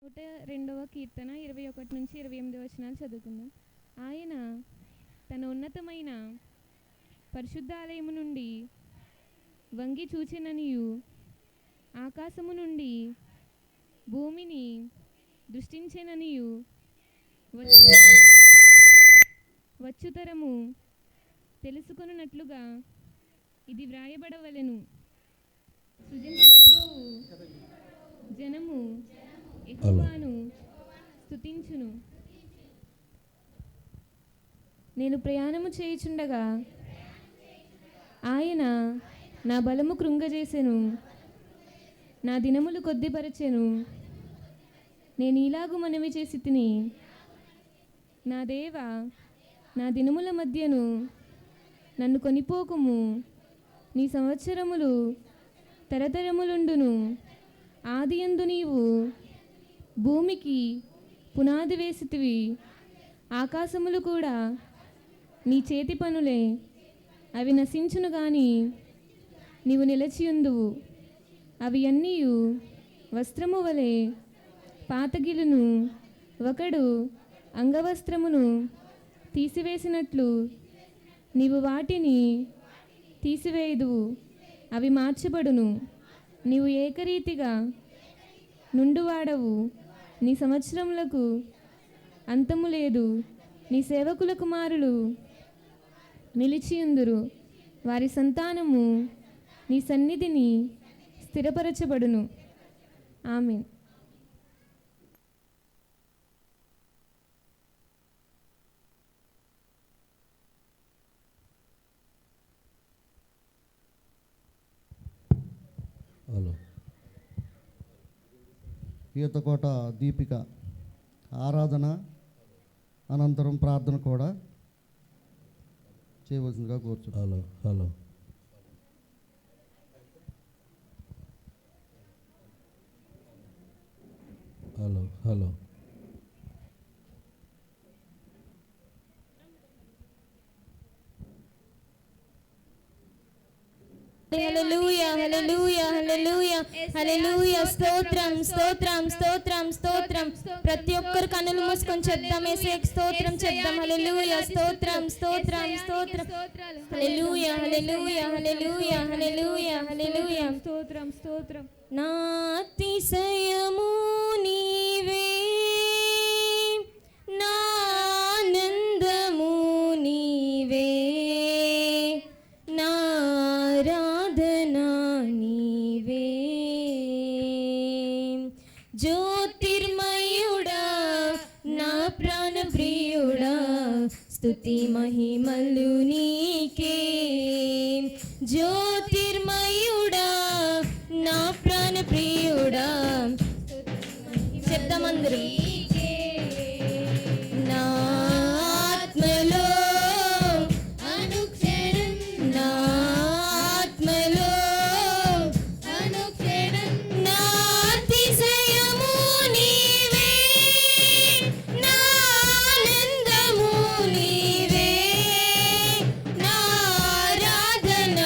102వ కీర్తన 21 నుంచి 28 వచనాలు చదువుకుందాం. ఆయన తన ఉన్నతమైన పరిశుద్ధాలయము నుండి వంగి చూచెననియు, ఆకాశము నుండి భూమిని దృష్టించెననియు, వచ్చుతరము తెలుసుకొనున్నట్లుగా ఇది వ్రాయబడవలెను. సృజింపబడబోవు జనము యెహోవాను స్తుతించును. నేను ప్రయాణము చేయుచుండగా ఆయన నా బలము కృంగజేసెను, నా దినములు కొద్దిపరచెను. నేను ఇలాగు మనవి చేసి తిని, నా దేవా, నా దినముల మధ్యను నన్ను కొనిపోకుము. నీ సంవత్సరములు తరతరములుండును. ఆదియందు నీవు భూమికి పునాది వేసితివి, ఆకాశములు కూడా నీ చేతి పనులే. అవి నశించును గాని నీవు నిలచియుందువు. అవి అన్నీయు వస్త్రము వలె పాతగిలును. ఒకడు అంగవస్త్రమును తీసివేసినట్లు నీవు వాటిని తీసివేయుదువు, అవి మార్చబడును. నీవు ఏకరీతిగా నుండువాడవు. నీ సంవత్సరములకు అంతము లేదు. నీ సేవకుల కుమారులు నిలిచియుందురు. వారి సంతానము నీ సన్నిధిని స్థిరపరచబడును. ఆమేన్. హలో, ఈతకోట దీపిక ఆరాధన అనంతరం ప్రార్థన కూడా చేయవలసిందిగా కోరుచు. హలో హలో హలో హలో హల్లెలూయా హల్లెలూయా హల్లెలూయా హల్లెలూయా. స్తోత్రం స్తోత్రం స్తోత్రం స్తోత్రం. ప్రతి ఒక్కరు కన్నులు మూసుకొని చెప్దాం. యేసుకి స్తోత్రం చెప్దాం. హల్లెలూయా స్తోత్రం స్తోత్రం స్తోత్రం. హల్లెలూయా హల్లెలూయా హల్లెలూయా హల్లెలూయా హల్లెలూయా. స్తోత్రం స్తోత్రం. నా అతిశయము నీవే, నా ఆనందము నీవే, నా ఆరాధనా నీవే. జ్యోతిర్మయుడా, నా ప్రాణ ప్రియుడా, స్తుతి మహిమలు నీకే. జ్యోతిర్మయుడా, నా ప్రాణ ప్రియుడా, చెప్తామందరూ. నా ఆత్మలో అనుక్షణం, నా ఆత్మలో అనుక్షణం, నా అతిశయము నీవే, నా ఆనందము నీవే, నా ఆరాధన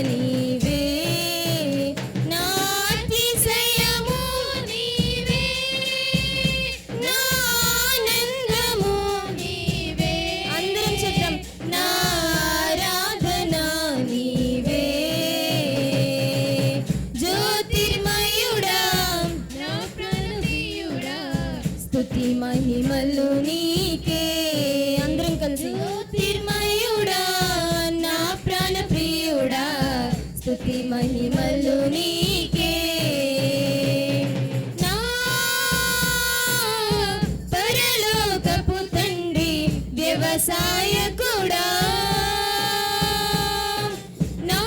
నీవే, నా అతిశయము నీవే, నా ఆనందము నీవే. అందరం చెప్తాం. నా ఆరాధన నీవే. జ్యోతిర్మయుడా, నా ప్రాణప్రియుడా, స్తుతి మహిమలు నీకే. అందరం కలిసి. జ్యోతిర్మయుడా, నా ప్రాణప్రియుడా, స్తుతి మహిమలు నీకే. నా పరలోకపు తండ్రి వ్యవసాయకుడా, నా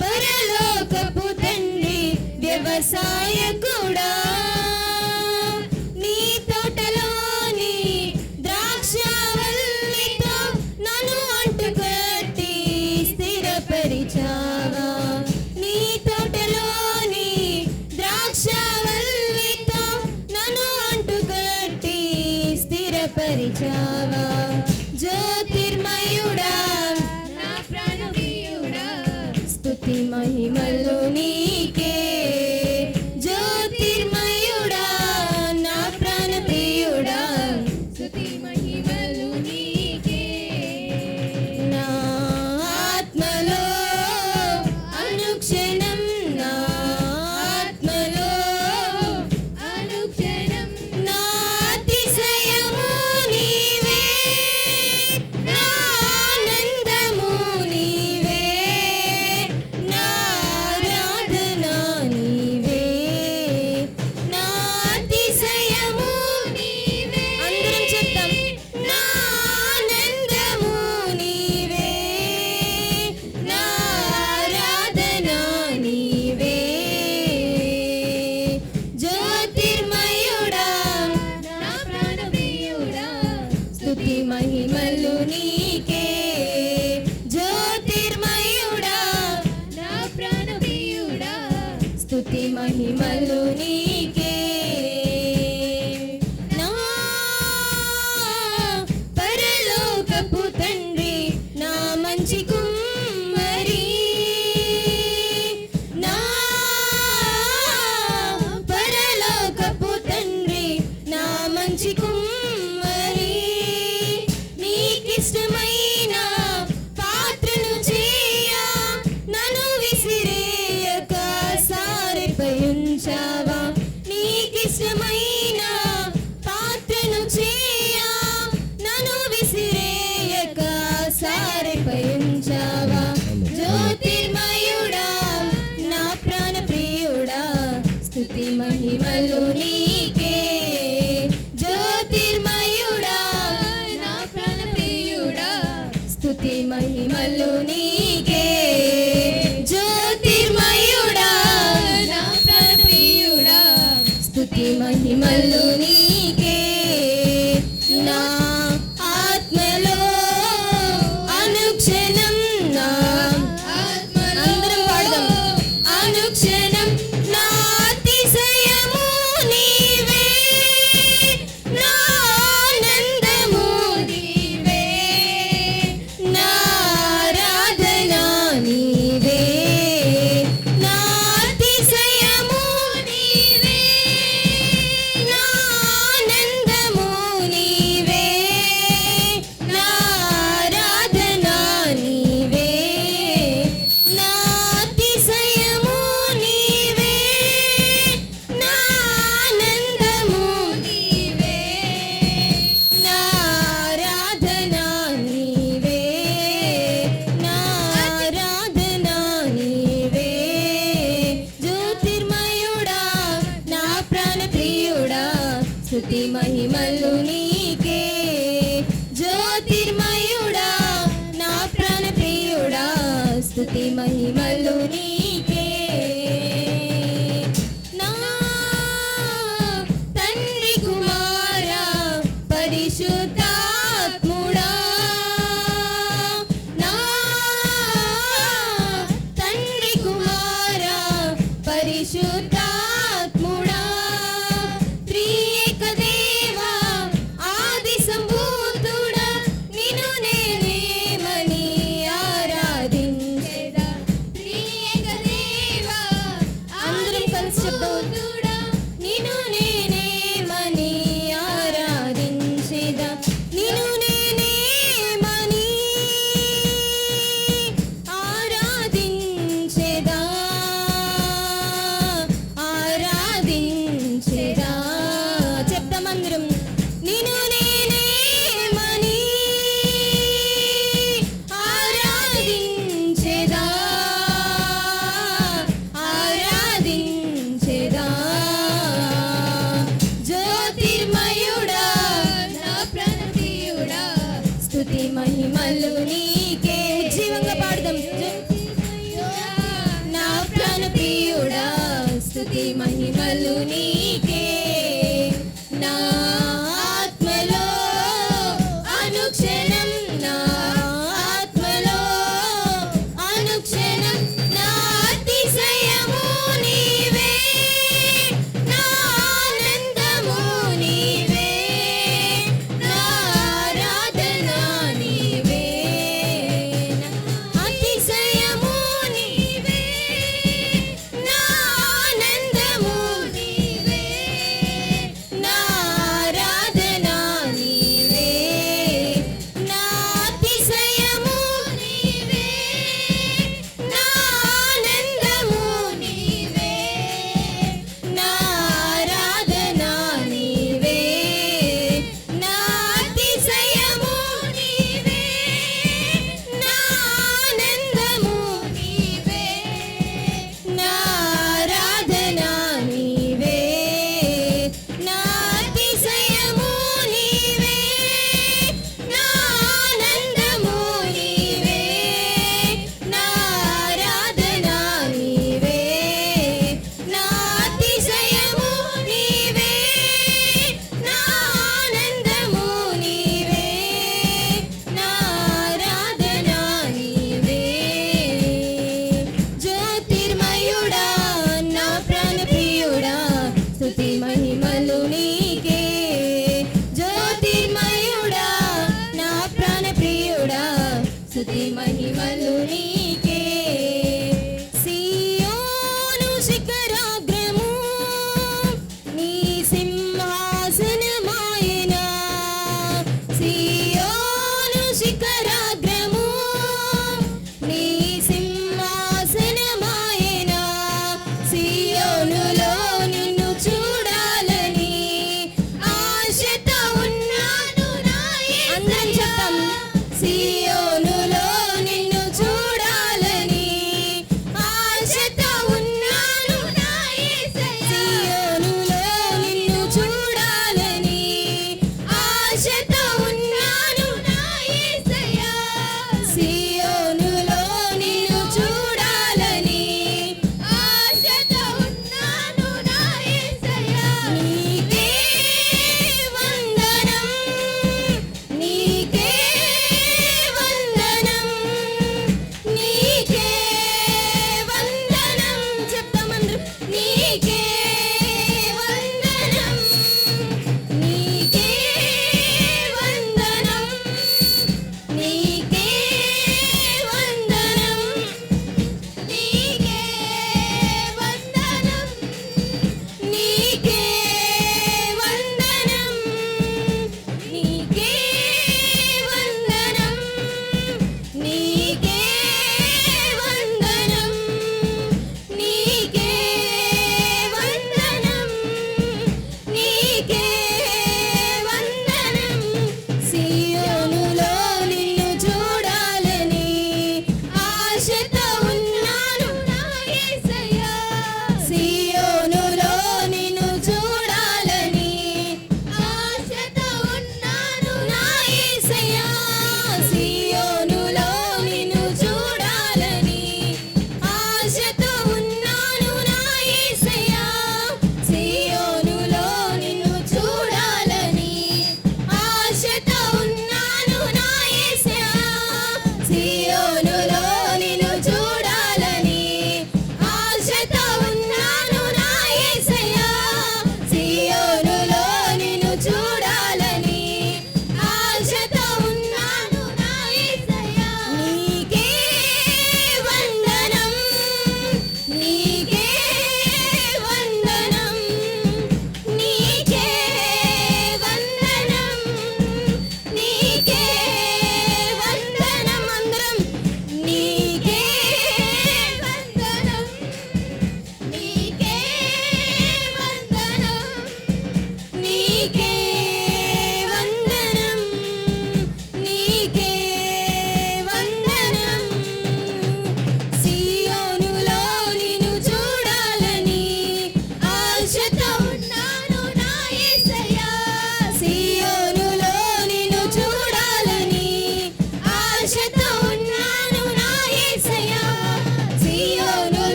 పరలోకపు తండ్రి వ్యవసాయకుడా, నీ తోటలోని ద్రాక్షవల్లితో నన్ను అంటుకట్టి స్థిరపరిచావా. నీ తోటలోని ద్రాక్షవల్లితో నన్ను అంటుకట్టి స్థిరపరిచావా. జ్యోతిర్మయుడా, నా ప్రాణప్రియుడా, స్తుతి మహిమలు నీకే. జ్యోతిర్మయుడా, శ్రేష్టమైన పాత్రను చేయ నన్ను విసిరేయక సారెపై ఉంచావా. జ్యోతిర్మయుడా నా ప్రాణ ప్రియుడా స్తుతి మహిమలు నీకే. జ్యోతిర్మయుడా నా ప్రాణ ప్రియుడా స్తుతి మహిమలు నీకే. జ్యోతిర్మయుడా నా ప్రాణ ప్రియుడా స్తుతి మహిమలు నీకే. నా ఆత్మలో అనుక్షణం నా అందరం పాడదాం. అనుక్షణం నా అతిశయము నీవే, నా ఆనందము నీవే, నా ఆరాధన నీవే, నా అతిశయము నీవే, నా ఆనందము నీవే, నా ఆరాధన నీవే, నా అతిశయము నీవే, నా ఆనందము నీవే, నా ఆరాధన నీవే, నా ఆరాధన నీవే. జ్యోతిర్మయుడా నా ప్రాణ ప్రియుడా స్తుతి మహిమలు నీకే. జ్యోతిర్మయుడా నా ప్రాణ ప్రియుడా స్తుతి మహిమలు నీకే. నా తండ్రి కుమారా పరిశుద్ధాత్ముడా, నా తండ్రి కుమారా పరిశుద్ధాత్ముడా, త్రియేక దేవా ఆది సంభూతుడా నిన్ను నేనేమని ఆరాధించెదా. త్రియేక దేవా అందరం కలిసి చెప్తుడా నిన్ను నేనేమని ఆరాధించెదా. నిన్ను నేనేమని ఆరాధించెదా, ఆరాధించెదా. చెప్తాం అందరం. నిన్ను నేనేమని ఆరాధించెదా, ఆరాధించెదా. జ్యోతిర్మయుడా నా ప్రాణ ప్రియుడా స్తుతి మహిమలు నీకే. ఉజ్జీవంగా పాడదాం. నా ప్రాణ ప్రియుడా స్తుతి మహిమలు నీకే. నా ఆత్మలో అనుక్షణం, నా ఆత్మలో అనుక్షణం నా అతిశయము నీవే, నా ఆనందము నీవే, నా ఆరాధన నీవే, నా అతిశయము నీవే, నా ఆనందము నీవే, నా ఆరాధన నీవే, నా అతిశయము నీవే, నా ఆనందము నీవే, నా ఆరాధన నీవే, నా అతిశయము నీవే, నా ఆనందము నీవే, నా ఆరాధన నీవే, నా అతిశయము నీవే, నా ఆనందము నీవే, నా ఆరాధన నీవే, నా అతిశయము నీవే, నా ఆనందము నీవే, నా ఆరాధన నీవే. జ్యోతిర్మయుడా నా ప్రాణ ప్రియుడా స్తుతి మహిమలు నీకే. జ్యోతిర్మయుడా నా ప్రాణ ప్రియుడా స్తుతి మహిమలు నీకే. సియోను శిఖరాగ్రము నీ సింహాసనమాయెనా. సియోను శిఖరాగ్రము నీ సింహాసనమాయెనా. సియోనులో నిన్ను చూడాలని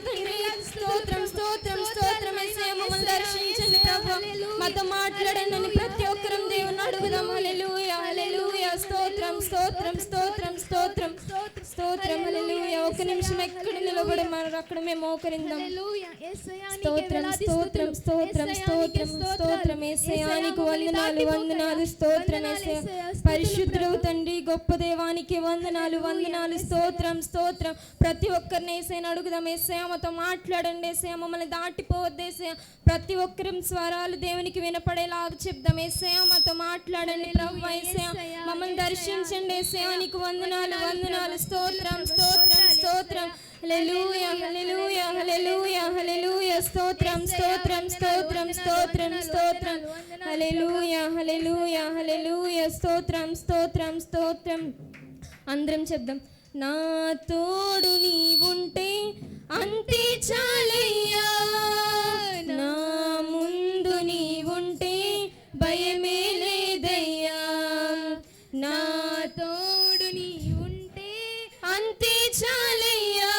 తండ్రి. స్తోత్రం స్తోత్రం స్తోత్రం యేసయ్య, మమ్మల్ని దర్శించండి ప్రభు, మాతో మాట్లాడండి. ప్రతి ఒక్కరం దేవుని అడుగుదాం. హల్లెలూయా హల్లెలూయా. స్తోత్రం స్తోత్రం స్తోత్రం స్తోత్రం స్తోత్రం. హల్లెలూయా. ఒక్క నిమిషం ఎక్కడ నిలబడి మనం అక్కడ మేము మోకరిందాం. స్తోత్రం స్తోత్రం స్తోత్రం స్తోత్రం స్తోత్రం యేసయ్యానికి వందనాలు వందనాలు. స్తోత్రం యేసయ్య, పరిశుద్ధుడవు తండ్రి, గొప్ప దేవానికి వందనాలు వందనాలు. స్తోత్రం స్తోత్రం. ప్రతి ఒక్కరిని యేసయ్యని అడుగుదాం. యేసయ్య మాతో మాట్లాడండి. యేసయ్య మమ్మల్ని దాటిపోవద్దు. యేసయ్య ప్రతి ఒక్కరి స్వరాలు దేవునికి వినపడేలాగా చెప్దాం. యేసయ్య మాతో మాట్లాడండి ప్రభువా. యేసయ్య మమ్మల్ని దర్శించండి. యేసయ్య నీకు వందనాలు వందనాలు. స్తోత్రం స్తోత్రం స్తోత్రం. హల్లెలూయా హల్లెలూయా హల్లెలూయా హల్లెలూయా. స్తోత్రం స్తోత్రం స్తోత్రం స్తోత్రం స్తోత్రం. హల్లెలూయా హల్లెలూయా హల్లెలూయా. స్తోత్రం స్తోత్రం స్తోత్రం. అందరం చెప్దాం. నా తోడు నీవుంటే అంతే చాలయ్యా, నా ముందు నీవుంటే భయమే లేదయ్యా, నా తోడు నీవుంటే అంతే చాలయ్యా,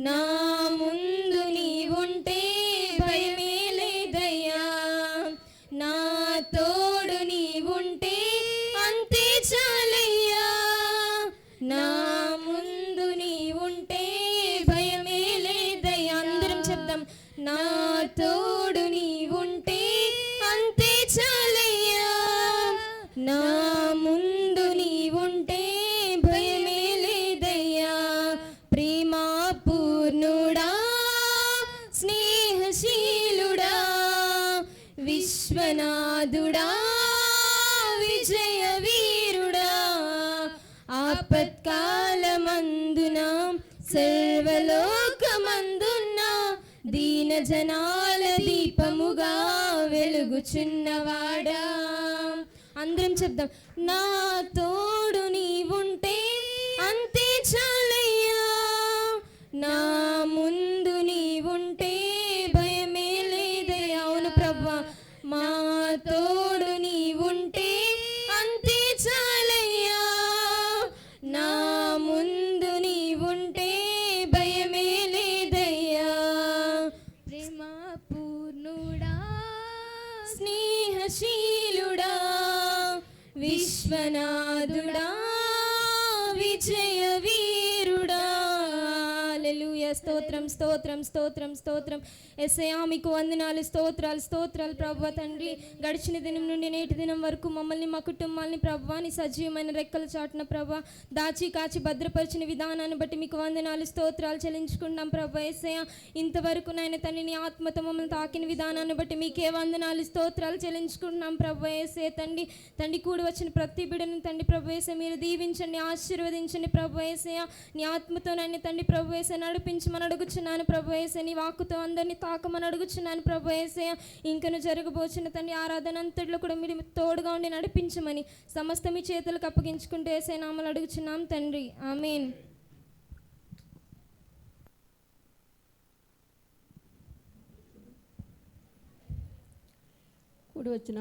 నా ముందు నీవుంటే భయమే లేదయ్యా, నా తోడు నీవుంటే అంతే చాలయ్యా, నా ముందు నీవుంటే భయమే లేదయ్యా. అందరం చెప్దాం. నా తోడు నీవుంటే అంతే చాలయ్యా, నా ముందు నీవుంటే భయమే లేదయ్యా. ప్రేమ పూర్ణుడా, స్నేహశీలుడా, విశ్వనాథుడా, విజయ వీరుడా, ఆపత్కాలమందున సర్వలోకమందున్న దీన జనాల దీపముగా వెలుగుచున్నవాడా. అందరం చెప్దాం. నా తోడు నీవుంటే అంతే చాలయ్యా, నా ముందు నీవుంటే భయమే లేదయ్యా. అవును ప్రభువా, మా తోడు నీవుంటే అంతే చాలయ్యా, నా ముందు నీవుంటే భయమే లేదయ్యా. ప్రేమ పూర్ణుడా, స్నేహశీలుడా, విశ్వనాథుడా, విజయ వీరుడా. హల్లెలూయా. స్తోత్రం స్తోత్రం స్తోత్రం స్తోత్రం. యేసయ్యా మీకు వందనాలు స్తోత్రాలు స్తోత్రాలు ప్రభువా తండ్రి. గడిచిన దినం నుండి నేటి దినం వరకు మమ్మల్ని మా కుటుంబాన్ని ప్రభువా నీ సజీవమైన రెక్కల చాటున ప్రభువా దాచి కాచి భద్రపరిచిన విధానాన్ని బట్టి మీకు వందనాలు స్తోత్రాలు చెల్లించుకుంటాం ప్రభువా. యేసయ్యా ఇంతవరకు నాయన తండ్రి నీ ఆత్మతో మమ్మల్ని తాకిన విధానాన్ని బట్టి మీకే వందనాలు స్తోత్రాలు చెల్లించుకుంటున్నాం ప్రభువా. యేసయ్య తండ్రి తండ్రి కూడి వచ్చిన ప్రతి బిడ్డను తండ్రి ప్రభువా యేసయ్య మీరు దీవించండి ఆశీర్వదించండి ప్రభువా. యేసయ్య నీ ఆత్మతో నన్ను తండ్రి ప్రభువా యేసయ్య నడిపించమని అడుగుచున్నాను ప్రభువా. యేసయ్య నీ వాక్కుతో అందరినీ తాకమని అడుగుచున్నాను ప్రభువా. యేసయ్య ఇంకను జరగబోచిన తండ్రి ఆరాధన అంతట్లో కూడా మీరు తోడుగా ఉండి నడిపించమని సమస్త మీ చేతులకు అప్పగించుకుంటూ యేసయ్య నామములో అడుగుచున్నాం తండ్రి. ఆమేన్. కూడి వచ్చిన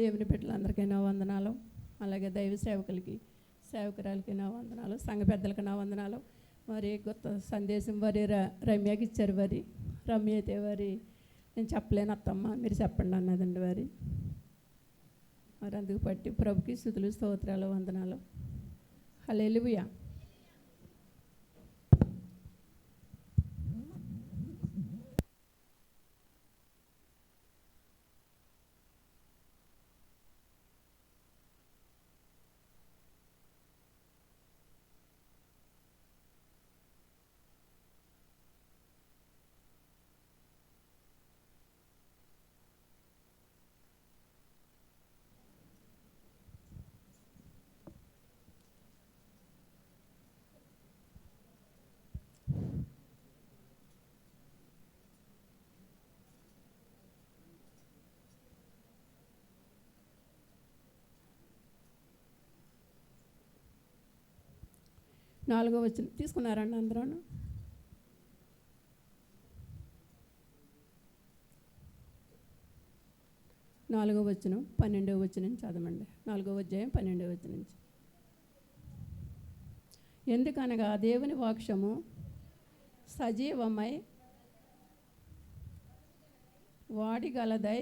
దేవుని బిడ్డలందరికీ నా వందనాలు, అలాగే దైవ సేవకులకి సేవకురాలకి నా వందనాలు, సంఘ పెద్దలకి నా వందనాలు. మరి కొత్త సందేశం వారి రమ్యకి ఇచ్చారు. వారి రమ్య అయితే వారి నేను చెప్పలేను అత్తమ్మ మీరు చెప్పండి అన్నదండి వారి. మరి అందుకు బట్టి ప్రభుకి స్తుతులు స్తోత్రాలు వందనాలు. హల్లెలూయా. నాలుగో వచనం తీసుకున్నారండి అందరూ? నాలుగో వచనం 12వ వచనం చదవండి. 4వ అధ్యాయం 12వ వచనం నుంచి. ఎందుకనగా దేవుని వాక్యము సజీవమై వాడిగలదై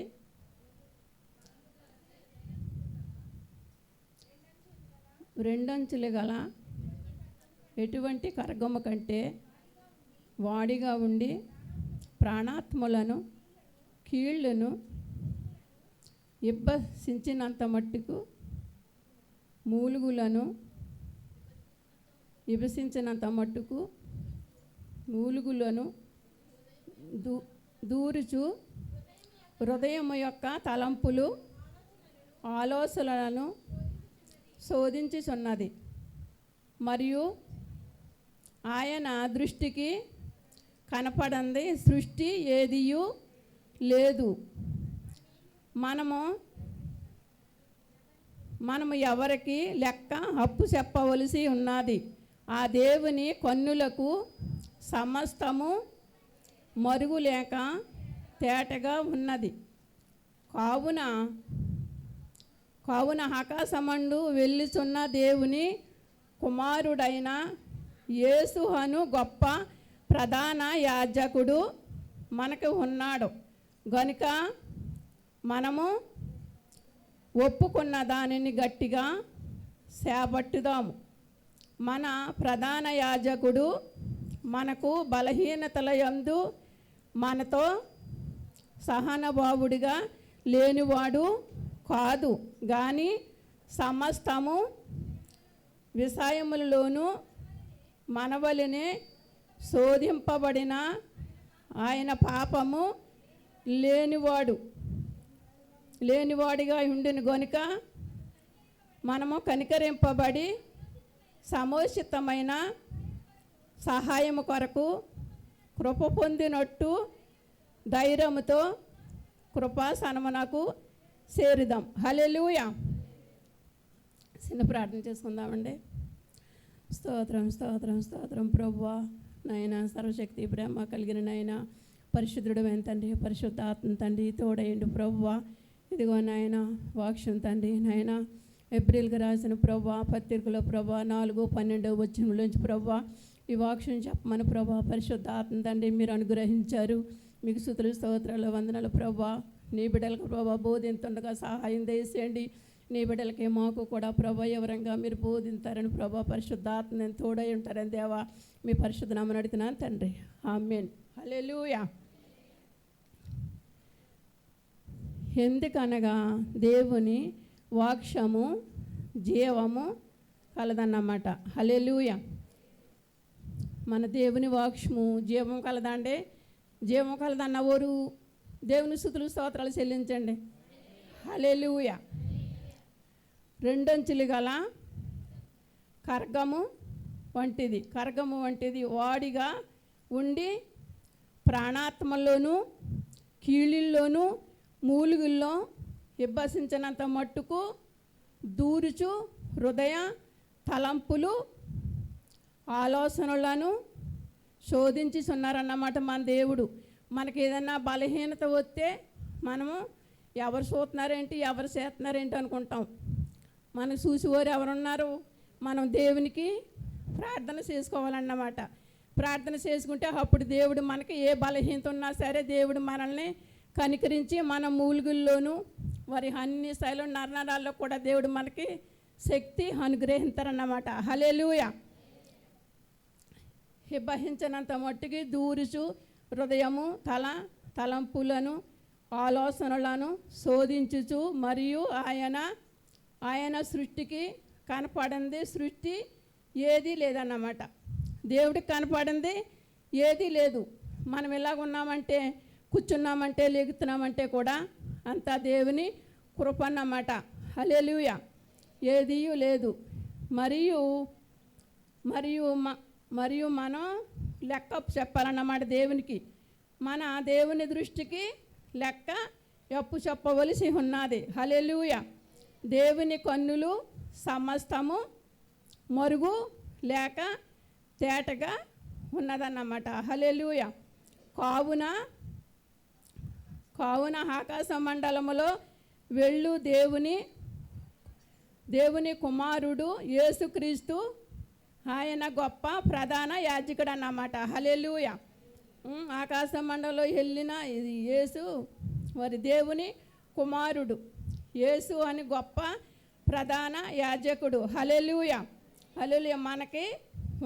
రెండంచులు గల ఎటువంటి కరగమ్మ కంటే వాడిగా ఉండి ప్రాణాత్మలను కీళ్లను ఇబ్బసించినంత మట్టుకు మూలుగులను విభజించినంత మట్టుకు మూలుగులను దూరుచు హృదయం యొక్క తలంపులు ఆలోచనలను శోధించుచున్నది. మరియు ఆయన దృష్టికి కనపడంది సృష్టి ఏదియూ లేదు. మనము ఎవరికి లెక్క అప్పు చెప్పవలసి ఉన్నది. ఆ దేవుని కన్నులకు సమస్తము మరుగులేక తేటగా ఉన్నది. కావున ఆకాశమందు వెళ్ళుచున్న దేవుని కుమారుడైన యేసు అను గొప్ప ప్రధాన యాజకుడు మనకు ఉన్నాడు గనుక మనము ఒప్పుకున్న దానిని గట్టిగా చేపట్టుదాము. మన ప్రధాన యాజకుడు మనకు బలహీనతల యందు మనతో సహనభావుడిగా లేనివాడు కాదు, కానీ సమస్తము విషయములలోనూ మనవలనే శోధింపబడిన ఆయన పాపము లేనివాడిగా ఉండిన గనుక మనము కనికరింపబడి సముచితమైన సహాయము కొరకు కృప పొందినట్టు ధైర్యముతో కృపాసనమునకు చేరుదాం. హల్లెలూయా. చిన్న ప్రార్థన చేసుకుందామండి. స్తోత్రం స్తోత్రం స్తోత్రం ప్రభువా, నాయన సర్వశక్తి ప్రేమ కలిగిన నాయన పరిశుద్ధుడమైన తండ్రి, పరిశుద్ధాత్మ తండ్రి తోడయండి ప్రభువా. ఇదిగో నాయన వాక్యం తండ్రి నాయన ఏప్రిల్కి రాసిన ప్రభువా పత్రికలో ప్రభువా 4:12 వచనంలోంచి ప్రభువా ఈ వాక్యం చెప్పమని ప్రభువా పరిశుద్ధాత్మ తండ్రి మీరు అనుగ్రహించారు. మీకు స్తుతులు స్తోత్రాలు వందనాలు ప్రభువా. నీ బిడ్డలకు ప్రభువా బోధింతుండగా సహాయం చేసేయండి. నీ బిడ్డలకి మాకు కూడా ప్రభా ఎవరంగా మీరు బోధింతారని ప్రభా పరిశుద్ధాత్మ నేను తోడై ఉంటారని దేవా మీ పరిశుద్ధ నామమున అడుగుతున్నాను తండ్రి, ఆమేన్. హల్లెలూయా. ఎందుకనగా దేవుని వాక్యము జీవము కలదన్నమాట. హల్లెలూయా. మన దేవుని వాక్యము జీవం కలదండి. జీవం కలదన్న ఊరు దేవుని స్తుతులు స్తోత్రాలు చెల్లించండి. హల్లెలూయా. రెండంచులు గల ఖడ్గము వంటిది వాడిగా ఉండి ప్రాణాత్మల్లోనూ కీళ్ళల్లోనూ మూలుగుల్లో ఇబ్బసించినంత మట్టుకు దూరుచు హృదయ తలంపులు ఆలోచనలను శోధించుచున్నారన్నమాట మన దేవుడు. మనకి ఏదన్నా బలహీనత వస్తే మనము ఎవరు చూస్తున్నారేంటి ఎవరు చేస్తున్నారేంటి అనుకుంటాం. మనకు చూసేవారు ఎవరున్నారు? మనం దేవునికి ప్రార్థన చేసుకోవాలన్నమాట. ప్రార్థన చేసుకుంటే అప్పుడు దేవుడు మనకి ఏ బలహీనత ఉన్నా సరే దేవుడు మనల్ని కనికరించి మన మూలుగుల్లోనూ వారి అన్ని స్థాయిలో నరనరాల్లో కూడా దేవుడు మనకి శక్తి అనుగ్రహిస్తారన్నమాట. హల్లెలూయా. హిబ్బహించినంత మట్టుకి దూరుచు హృదయము తలంపులను ఆలోచనలను శోధించుచు మరియు ఆయన సృష్టికి కనపడింది సృష్టి ఏదీ లేదన్నమాట. దేవుడికి కనపడింది ఏదీ లేదు. మనం ఎలాగున్నామంటే కూర్చున్నామంటే లేగుతున్నామంటే కూడా అంతా దేవుని కృప అన్నమాట. హల్లెలూయా. ఏదీ లేదు. మరియు మనం లెక్క చెప్పాలన్నమాట దేవునికి. మన దేవుని దృష్టికి లెక్క అప్పు చెప్పవలసి ఉన్నది. హల్లెలూయా. దేవుని కన్నులు సమస్తము మరుగు లేక తేటగా ఉన్నదన్నమాట. హల్లెలూయా. కావున ఆకాశ మండలములో వెళ్ళు దేవుని కుమారుడు యేసుక్రీస్తు ఆయన గొప్ప ప్రధాన యాజకుడు అన్నమాట. హల్లెలూయా. ఆకాశ మండలంలో వెళ్ళిన ఇది యేసు వారి దేవుని కుమారుడు. యేసు అని గొప్ప ప్రధాన యాజకుడు. హల్లెలూయా. హల్లెలూయా. మనకి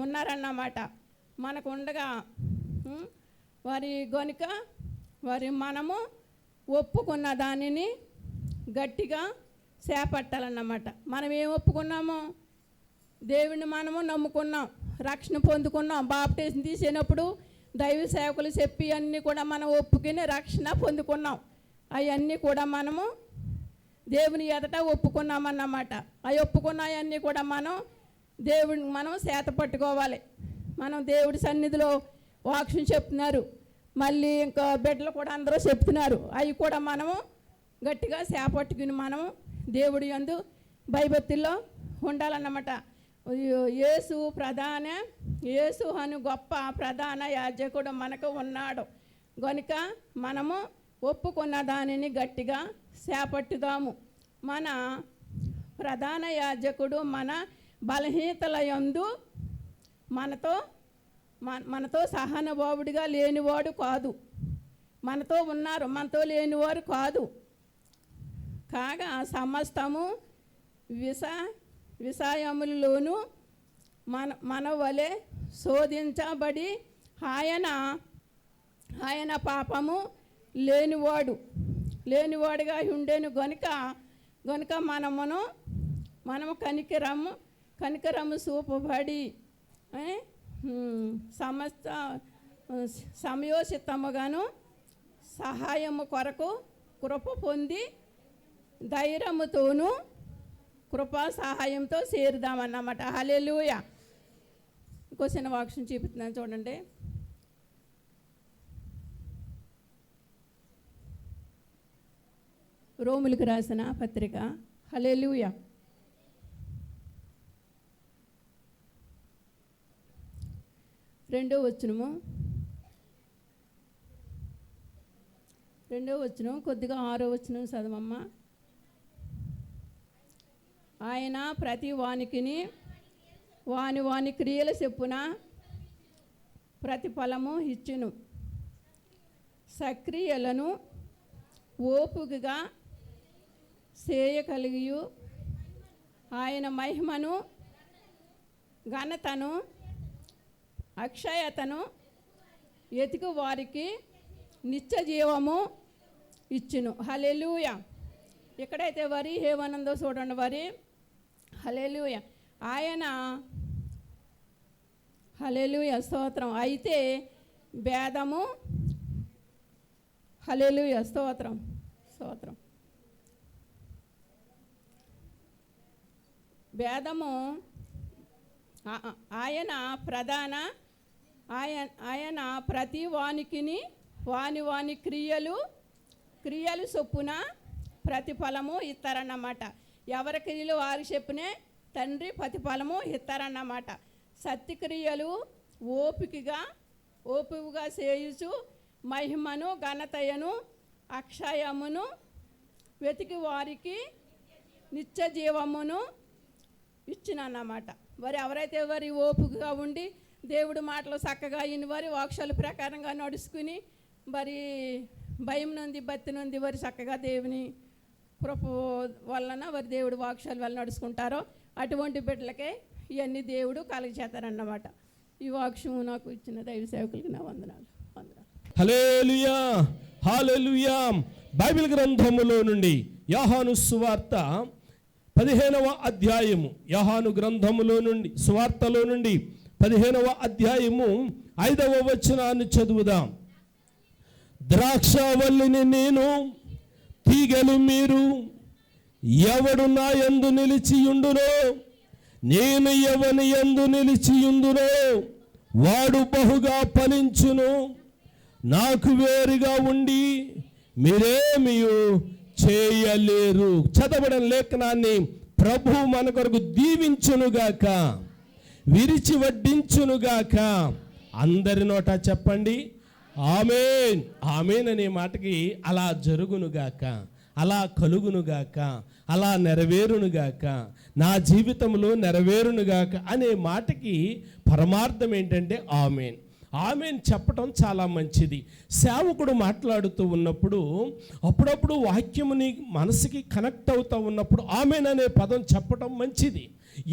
ఉన్నారన్నమాట. మనకు ఉండగా వారి గనుక మనము ఒప్పుకున్న దానిని గట్టిగా చేపట్టాలన్నమాట. మనం ఏం ఒప్పుకున్నాము? దేవుడిని మనము నమ్ముకున్నాం, రక్షణ పొందుకున్నాం. బాప్టిజం తీసినప్పుడు దైవ సేవకులు చెప్పి అన్నీ కూడా మనం ఒప్పుకుని రక్షణ పొందుకున్నాం. అవన్నీ కూడా మనము దేవుని ఎదుట ఒప్పుకున్నామన్నమాట. అవి ఒప్పుకున్నాయన్నీ కూడా మనం చేత పట్టుకోవాలి. మనం దేవుడి సన్నిధిలో వాక్యం చెప్తున్నారు, మళ్ళీ ఇంకా బిడ్డలు కూడా అందరూ చెప్తున్నారు. అవి కూడా మనము గట్టిగా చేపట్టుకుని మనము దేవుడి యందు భయభక్తుల్లో ఉండాలన్నమాట. యేసు అని గొప్ప ప్రధాన యాజకుడు మనకు ఉన్నాడు గనుక మనము ఒప్పుకున్న దానిని గట్టిగా చేపట్టుదాము. మన ప్రధాన యాజకుడు మన బలహీనతల యందు మనతో సహనభావుడిగా లేనివాడు కాదు. మనతో ఉన్నారు, మనతో లేనివారు కాదు. కాగా సమస్తము విషయములలోనూ మన వలె శోధించబడి ఆయన పాపము లేనివాడుగా ఉండేను గనుక మనము కనికరము చూపబడి సమస్త సమయోచితముగాను సహాయము కొరకు కృప పొంది ధైర్యముతోనూ కృపా సహాయంతో చేరుదామన్నమాట. హల్లెలూయా. ఇంకో చిన్న వాక్యం చూపుతున్నాను చూడండి. రోములకు రాసిన పత్రిక. హల్లెలూయా. రెండో వచనం కొద్దిగా 6వ వచనం చదవమ్మ. ఆయన ప్రతి వానికిని వాని క్రియల చెప్పున ప్రతిఫలము ఇచ్చును. సక్రియలను ఓపుగా చేయగలిగి ఆయన మహిమను ఘనతను అక్షయతను ఎతికి వారికి నిత్య జీవము ఇచ్చును. హల్లెలూయా. ఎక్కడైతే వరి ఏమనుందో చూడండి. వరి హల్లెలూయా. ఆయన హల్లెలూయా స్తోత్రం. అయితే భేదము హల్లెలూయా స్తోత్రం. భేదము ఆయన ప్రతి వానికిని వాని క్రియలు చొప్పున ప్రతిఫలము ఇస్తారన్నమాట. ఎవరి క్రియలు వారి చెప్పునే తండ్రి ప్రతిఫలము ఇస్తారన్నమాట. సత్యక్రియలు ఓపికగా చేయుచు మహిమను ఘనతయను అక్షయమును వెతికి వారికి నిత్య జీవమును ఇచ్చినన్నమాట. మరి ఎవరైతే వారి ఓపికగా ఉండి దేవుడి మాటలు చక్కగా ఇన్ని వారి వాక్యాల ప్రకారంగా నడుచుకుని మరి భయం నుండి భక్తి నుండి వారి చక్కగా దేవుని కృప వలన వారి దేవుడి వాక్యాల వల్ల నడుచుకుంటారో అటువంటి బిడ్డలకే ఇవన్నీ దేవుడు కలుగజేస్తారన్నమాట. ఈ వాక్యం నాకు ఇచ్చిన దైవ సేవకులకి నా వందనాలు. హల్లెలూయా. హల్లెలూయా. బైబిల్ గ్రంథములో నుండి యోహాను సువార్త 15వ అధ్యాయము. యోహాను గ్రంథములో నుండి సువార్తలో నుండి 15వ అధ్యాయము 5వ వచనాన్ని చదువుదాం. ద్రాక్షవల్లిని నేను, తీగలు మీరు. ఎవడు నా యందు నిలిచియుండునో, నేను ఎవని యందు నిలిచియుండునో వాడు బహుగా ఫలించును. నాకు వేరుగా ఉండి మీరేమీ చేయలేరు. చదవడం లేఖనాన్ని ప్రభు మన కొరకు దీవించునుగాక, విరిచి వడ్డించునుగాక. అందరి నోట చెప్పండి ఆమేన్. ఆమేన్ అనే మాటకి అలా జరుగునుగాక. అలా కలుగునుగాక, అలా నెరవేరునుగాక, నా జీవితంలో నెరవేరునుగాక అనే మాటకి పరమార్థం ఏంటంటే ఆమేన్. ఆమేన్ చెప్పటం చాలా మంచిది. సేవకుడు మాట్లాడుతూ ఉన్నప్పుడు అప్పుడప్పుడు వాక్యముని మనసుకి కనెక్ట్ అవుతూ ఉన్నప్పుడు ఆమేన్ అనే పదం చెప్పటం మంచిది.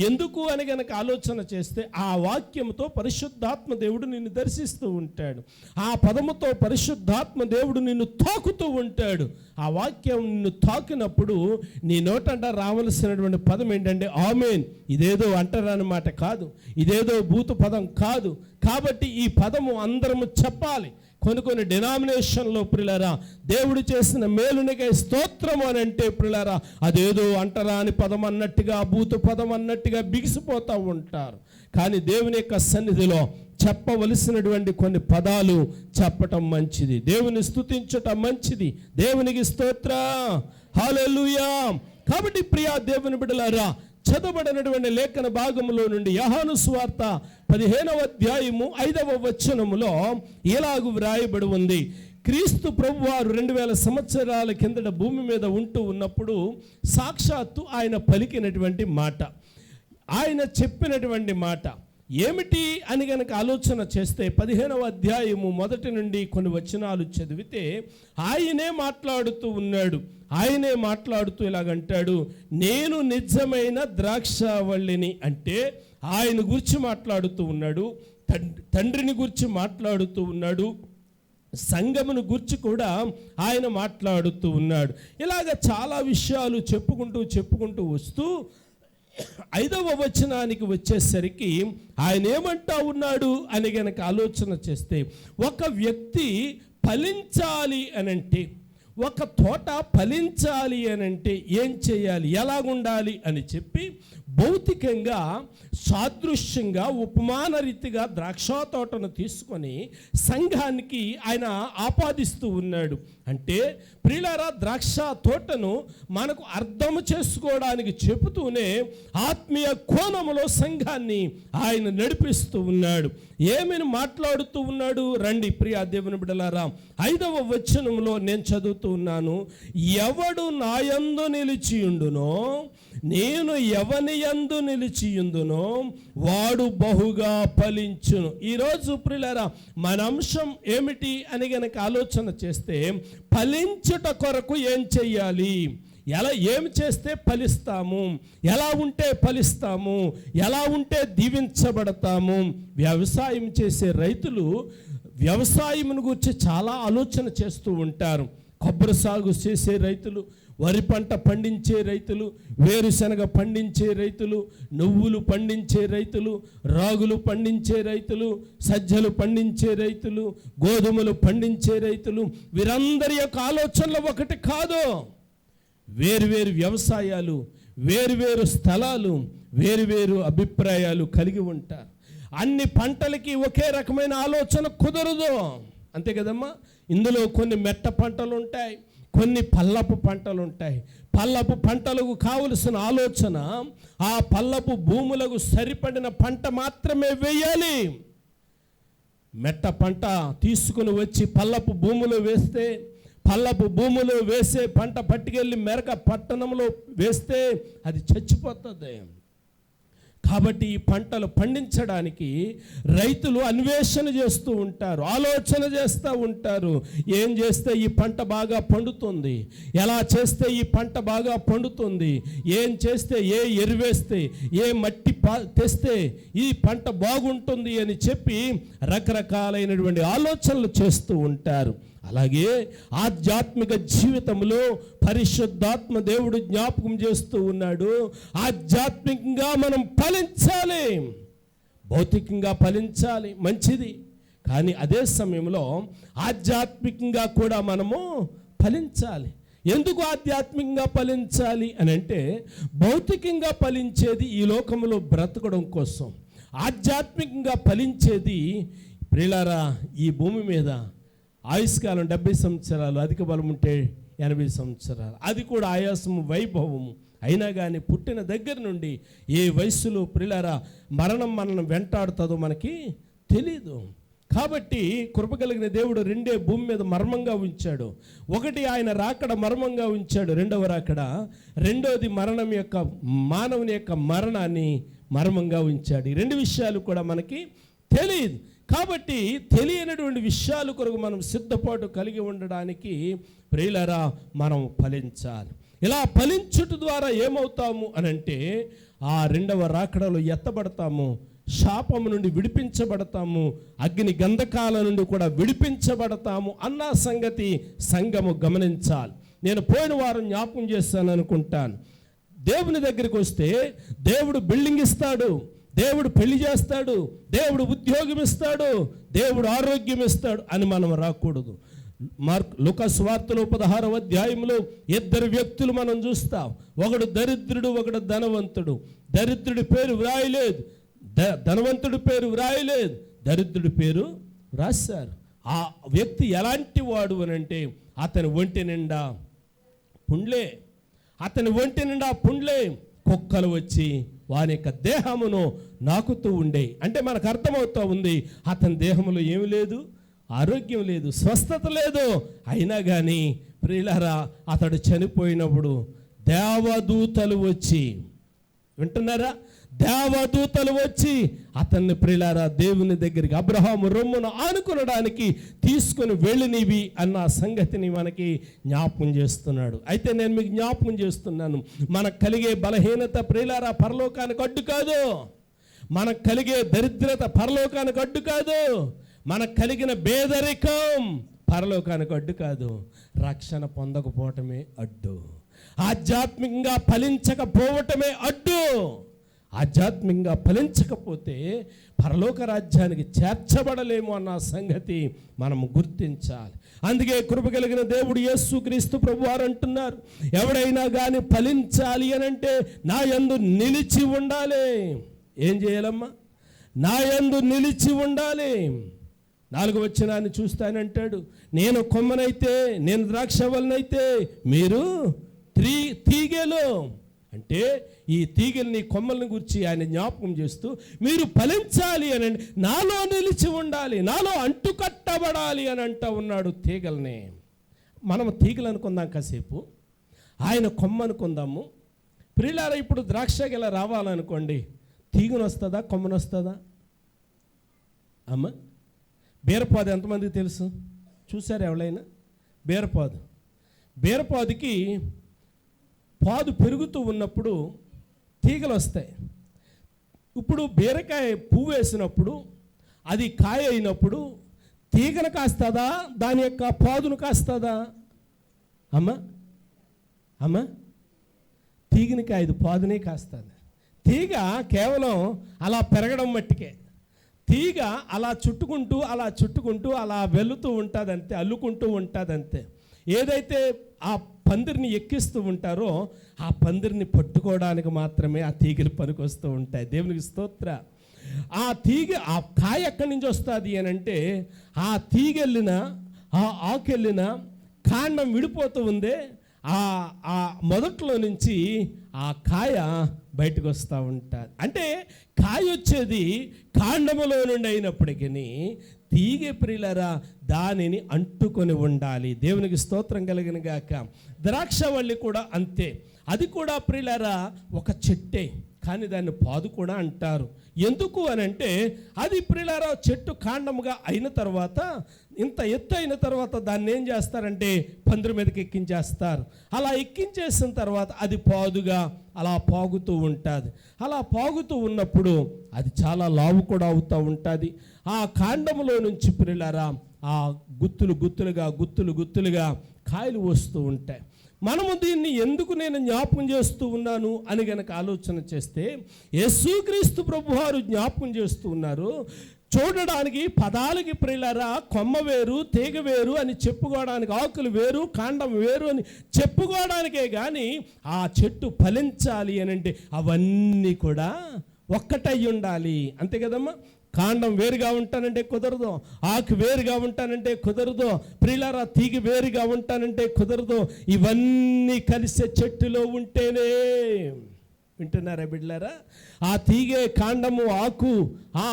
ఎందుకు అని గనక ఆలోచన చేస్తే ఆ వాక్యంతో పరిశుద్ధాత్మ దేవుడు నిన్ను దర్శిస్తూ ఉంటాడు. ఆ పదముతో పరిశుద్ధాత్మ దేవుడు నిన్ను తాకుతూ ఉంటాడు. ఆ వాక్యం నిన్ను తాకినప్పుడు నీ నోటంట రావలసినటువంటి పదం ఏంటంటే ఆమేన్. ఇదేదో అంటారన్నమాట కాదు, ఇదేదో భూత పదం కాదు. కాబట్టి ఈ పదము అందరము చెప్పాలి. కొన్ని డినామినేషన్లో ప్రియులారా దేవుడు చేసిన మేలునికై స్తోత్రము అని అంటే ప్రియులారా అదేదో అంటరాని పదం అన్నట్టుగా, భూత పదం అన్నట్టుగా బిగిసిపోతూ ఉంటారు. కానీ దేవుని యొక్క సన్నిధిలో చెప్పవలసినటువంటి కొన్ని పదాలు చెప్పటం మంచిది. దేవుని స్తుతించటం మంచిది. దేవునికి స్తోత్రం, హల్లెలూయా. కాబట్టి ప్రియా దేవుని బిడ్డలారా, చదవబడినటువంటి లేఖన భాగములో నుండి యోహాను సువార్త 15వ అధ్యాయము 5వ వచనములో ఇలాగు వ్రాయబడి ఉంది. క్రీస్తు ప్రభువారు 2000 సంవత్సరాల కిందట భూమి మీద ఉంటూ ఉన్నప్పుడు సాక్షాత్తు ఆయన పలికినటువంటి మాట, ఆయన చెప్పినటువంటి మాట ఏమిటి అని గనక ఆలోచన చేస్తే 15వ అధ్యాయము మొదటి నుండి కొన్ని వచనాలు చదివితే ఆయనే మాట్లాడుతూ ఉన్నాడు. ఆయనే మాట్లాడుతూ ఇలాగంటాడు, నేను నిజమైన ద్రాక్షావల్లిని. అంటే ఆయన గురించి మాట్లాడుతూ ఉన్నాడు, తండ్రిని గురించి మాట్లాడుతూ ఉన్నాడు, సంఘమును గురించి కూడా ఆయన మాట్లాడుతూ ఉన్నాడు. ఇలాగ చాలా విషయాలు చెప్పుకుంటూ వస్తూ 5వ వచనానికి వచ్చేసరికి ఆయన ఏమంటా ఉన్నాడు అని గనక ఆలోచన చేస్తే, ఒక వ్యక్తి ఫలించాలి అనంటే, ఒక తోట ఫలించాలి అనంటే ఏం చేయాలి, ఎలాగుండాలి అని చెప్పి భౌతికంగా సాదృశ్యంగా ఉపమాన రీతిగా ద్రాక్ష తోటను తీసుకొని సంఘానికి ఆయన ఆపాదిస్తూ ఉన్నాడు. అంటే ప్రియులారా, ద్రాక్ష తోటను మనకు అర్థం చేసుకోవడానికి చెబుతూనే ఆత్మీయ కోణములో సంఘాన్ని ఆయన నడిపిస్తూ ఉన్నాడు. ఏమని మాట్లాడుతూ ఉన్నాడు రండి ప్రియా దేవుని బిడ్డలారా. 5వ వచనంలో నేను చదువుతూ ఉన్నాను, ఎవడు నా యందు నిలిచియుండునో, నేను ఎవని యందు నిలిచియుందునో వాడు బహుగా ఫలించును. ఈరోజు ప్రియులారా మన అంశం ఏమిటి అని గనక ఆలోచన చేస్తే, ఫలించుట కొరకు ఏం చెయ్యాలి, ఏమి చేస్తే ఫలిస్తాము, ఎలా ఉంటే ఫలిస్తాము, ఎలా ఉంటే దీవించబడతాము. వ్యవసాయం చేసే రైతులు వ్యవసాయం గురించి చాలా ఆలోచన చేస్తూ ఉంటారు. కొబ్బరి సాగు చేసే రైతులు, వరి పంట పండించే రైతులు, వేరుశనగ పండించే రైతులు, నువ్వులు పండించే రైతులు, రాగులు పండించే రైతులు, సజ్జలు పండించే రైతులు, గోధుమలు పండించే రైతులు, వీరందరి యొక్క ఆలోచనలు ఒకటి కాదు. వేరువేరు వ్యవసాయాలు, వేరువేరు స్థలాలు, వేరువేరు అభిప్రాయాలు కలిగి ఉంటారు. అన్ని పంటలకి ఒకే రకమైన ఆలోచన కుదరదు, అంతే కదమ్మా. ఇందులో కొన్ని మెట్ట పంటలు ఉంటాయి, కొన్ని పల్లపు పంటలు ఉంటాయి. పల్లపు పంటలకు కావలసిన ఆలోచన ఆ పల్లపు భూములకు సరిపడిన పంట మాత్రమే వేయాలి. మెట్ట పంట తీసుకుని వచ్చి పల్లపు భూములు వేస్తే, పల్లపు భూములు వేసే పంట పట్టుకెళ్ళి మెరక పట్టణంలో వేస్తే అది చచ్చిపోతుంది. కాబట్టి ఈ పంటలు పండించడానికి రైతులు అన్వేషణ చేస్తూ ఉంటారు, ఆలోచన చేస్తూ ఉంటారు. ఏం చేస్తే ఈ పంట బాగా పండుతుంది, ఎలా చేస్తే ఈ పంట బాగా పండుతుంది, ఏం చేస్తే, ఏ ఎరువేస్తే, ఏ మట్టి తెస్తే ఈ పంట బాగుంటుంది అని చెప్పి రకరకాలైనటువంటి ఆలోచనలు చేస్తూ ఉంటారు. అలాగే ఆధ్యాత్మిక జీవితంలో పరిశుద్ధాత్మ దేవుడు జ్ఞాపకం చేస్తూ ఉన్నాడు, ఆధ్యాత్మికంగా మనం ఫలించాలి, భౌతికంగా ఫలించాలి మంచిది, కానీ అదే సమయంలో ఆధ్యాత్మికంగా కూడా మనము ఫలించాలి. ఎందుకు ఆధ్యాత్మికంగా ఫలించాలి అని అంటే, భౌతికంగా ఫలించేది ఈ లోకంలో బ్రతకడం కోసం, ఆధ్యాత్మికంగా ఫలించేది ప్రియులారా ఈ భూమి మీద ఆయుష్కాలం 70 సంవత్సరాలు, అధిక బలం ఉంటే 80 సంవత్సరాలు, అది కూడా ఆయాసము వైభవము. అయినా కానీ పుట్టిన దగ్గర నుండి ఏ వయస్సులో ప్రియులారా మరణం మనల్ని వెంటాడుతుందో మనకి తెలీదు. కాబట్టి కృప కలిగిన దేవుడు రెండే భూమి మీద మర్మంగా ఉంచాడు. ఒకటి ఆయన రాకడ మర్మంగా ఉంచాడు, రెండవ రాకడ. రెండోది మరణం యొక్క మానవుని యొక్క మరణాన్ని మర్మంగా ఉంచాడు. ఈ రెండు విషయాలు కూడా మనకి తెలియదు. కాబట్టి తెలియనటువంటి విషయాలు కొరకు మనం సిద్ధపాటు కలిగి ఉండడానికి ప్రియులారా మనం ఫలించాలి. ఇలా ఫలించుట ద్వారా ఏమవుతాము అనంటే ఆ రెండవ రాకడలో ఎత్తబడతాము, శాపము నుండి విడిపించబడతాము, అగ్ని గంధకాల నుండి కూడా విడిపించబడతాము అన్న సంగతి సంఘము గమనించాలి. నేను పోయిన వారం జ్ఞాపకం చేస్తాను అనుకుంటాను. దేవుని దగ్గరికి వస్తే దేవుడు బిల్డింగ్ ఇస్తాడు, దేవుడు పెళ్లి చేస్తాడు, దేవుడు ఉద్యోగం ఇస్తాడు, దేవుడు ఆరోగ్యం ఇస్తాడు అని మనం రాకూడదు. లూకా సువార్తలో 16వ అధ్యాయంలో ఇద్దరు వ్యక్తులు మనం చూస్తాం. ఒకడు దరిద్రుడు, ఒకడు ధనవంతుడు. దరిద్రుడి పేరు వ్రాయలేదు, ధనవంతుడి పేరు వ్రాయలేదు, దరిద్రుడి పేరు రాశారు. ఆ వ్యక్తి ఎలాంటి వాడు అని అంటే అతని ఒంటి నిండా పుండ్లే, అతని ఒంటి నిండా పుండ్లే, కుక్కలు వచ్చి వాని యొక్క దేహమును నాకుతూ ఉండే. అంటే మనకు అర్థమవుతూ ఉంది అతని దేహంలో ఏమి లేదు, ఆరోగ్యం లేదు, స్వస్థత లేదు. అయినా కానీ ప్రియులారా అతడు చనిపోయినప్పుడు దేవదూతలు వచ్చి, వింటున్నారా, దేవదూతలు వచ్చి అతన్ని ప్రియులారా దేవుని దగ్గరికి అబ్రహాము రొమ్మును ఆనుకొనడానికి తీసుకొని వెళ్ళినవి అన్న సంగతిని మనకి జ్ఞాపకం చేస్తున్నాడు. అయితే నేను మీకు జ్ఞాపకం చేస్తున్నాను, మనకు కలిగే బలహీనత ప్రియులారా పరలోకానికి అడ్డు కాదు, మనకు కలిగే దరిద్రత పరలోకానికి అడ్డు కాదు, మనకు కలిగిన పేదరికం పరలోకానికి అడ్డు కాదు, రక్షణ పొందకపోవటమే అడ్డు, ఆధ్యాత్మికంగా ఫలించకపోవటమే అడ్డు. ఆధ్యాత్మికంగా ఫలించకపోతే పరలోక రాజ్యానికి చేర్చబడలేము అన్న సంగతి మనం గుర్తించాలి. అందుకే కృప కలిగిన దేవుడు యేసుక్రీస్తు ప్రభువారు అంటున్నారు, ఎవడైనా కానీ ఫలించాలి అని అంటే నా యందు నిలిచి ఉండాలి. ఏం చేయాలమ్మా? నా యందు నిలిచి ఉండాలి. 4వ వచనాన్ని చూస్తానంటాడు, నేను కొమ్మనైతే, నేను ద్రాక్షవల్లనైతే, మీరు తీగెలు. అంటే ఈ తీగల్ని కొమ్మల్ని గురించి ఆయన జ్ఞాపకం చేస్తూ మీరు ఫలించాలి అని నాలో నిలిచి ఉండాలి, నాలో అంటుకట్టబడాలి అని అంటూ ఉన్నాడు తీగల్ని. మనం తీగలు అనుకుందాం కాసేపు, ఆయన కొమ్మ అనుకుందాము. ప్రియులారా ఇప్పుడు ద్రాక్ష గెల రావాలనుకోండి, తీగను వస్తుందా, కొమ్మను వస్తుందా? అమ్మ, బీరపాదు ఎంతమందికి తెలుసు? చూసారు ఎవరైనా? బీరపాదుకి పాదు పెరుగుతూ ఉన్నప్పుడు తీగలు వస్తాయి. ఇప్పుడు బీరకాయ పువ్వు వేసినప్పుడు అది కాయ అయినప్పుడు తీగను కాస్తుందా, దాని యొక్క పాదును కాస్తుందా? అమ్మ తీగని కాయదు, పాదునే కాస్తుంది. తీగ కేవలం అలా పెరగడం మట్టికే. తీగ అలా చుట్టుకుంటూ అలా వెళుతూ ఉంటుంది అంతే, అల్లుకుంటూ ఉంటుంది అంతే. ఏదైతే ఆ పందిరిని ఎక్కిస్తూ ఉంటారో ఆ పందిరిని పట్టుకోవడానికి మాత్రమే ఆ తీగలు పనికొస్తూ ఉంటాయి. దేవునికి స్తోత్ర. ఆ తీగ, ఆ కాయ ఎక్కడి నుంచి వస్తుంది అని అంటే ఆ తీగెళ్ళిన, ఆ ఆకెళ్ళిన కాండం విడిపోతూ ఉందే, ఆ మొదట్లో నుంచి ఆ కాయ బయటకు వస్తూ ఉంటుంది. అంటే కాయ వచ్చేది కాండములో నుండి అయినప్పటికీ తీగ ప్రియులరా దానిని అంటుకొని ఉండాలి. దేవునికి స్తోత్రం కలిగిన గాక. ద్రాక్షవల్లి కూడా అంతే, అది కూడా ప్రియులరా ఒక చెట్టే, కానీ దాన్ని పాదు కూడా అంటారు. ఎందుకు అని అంటే అది ప్రియులారా చెట్టు కాండముగా అయిన తర్వాత, ఇంత ఎత్తు అయిన తర్వాత దాన్ని ఏం చేస్తారంటే పందిరి మీదకి ఎక్కించేస్తారు. అలా ఎక్కించేసిన తర్వాత అది పాదుగా అలా పాగుతూ ఉంటుంది. అలా పాగుతూ ఉన్నప్పుడు అది చాలా లావు కూడా అవుతూ ఉంటుంది. ఆ కాండములో నుంచి ప్రియులారా ఆ గుత్తులుగా కాయలు వస్తూ ఉంటాయి. మనము దీన్ని ఎందుకు నేను జ్ఞాపకం చేస్తూ ఉన్నాను అని గనక ఆలోచన చేస్తే, యేసుక్రీస్తు ప్రభువారు జ్ఞాపకం చేస్తూ ఉన్నారు. చూడడానికి పదాలకి ప్రియులారా కొమ్మ వేరు, తీగ వేరు అని చెప్పుకోవడానికి, ఆకులు వేరు, కాండం వేరు అని చెప్పుకోవడానికే కానీ ఆ చెట్టు ఫలించాలి అని అంటే అవన్నీ కూడా ఒక్కటై ఉండాలి. అంతే కదమ్మా. కాండం వేరుగా ఉంటానంటే కుదరదు, ఆకు వేరుగా ఉంటానంటే కుదరదు, ప్రియులారా తీగ వేరుగా ఉంటానంటే కుదరదు. ఇవన్నీ కలిసే చెట్టులో ఉంటేనే, వింటున్నారా బిడ్డలారా? ఆ తీగే, కాండము, ఆకు, ఆ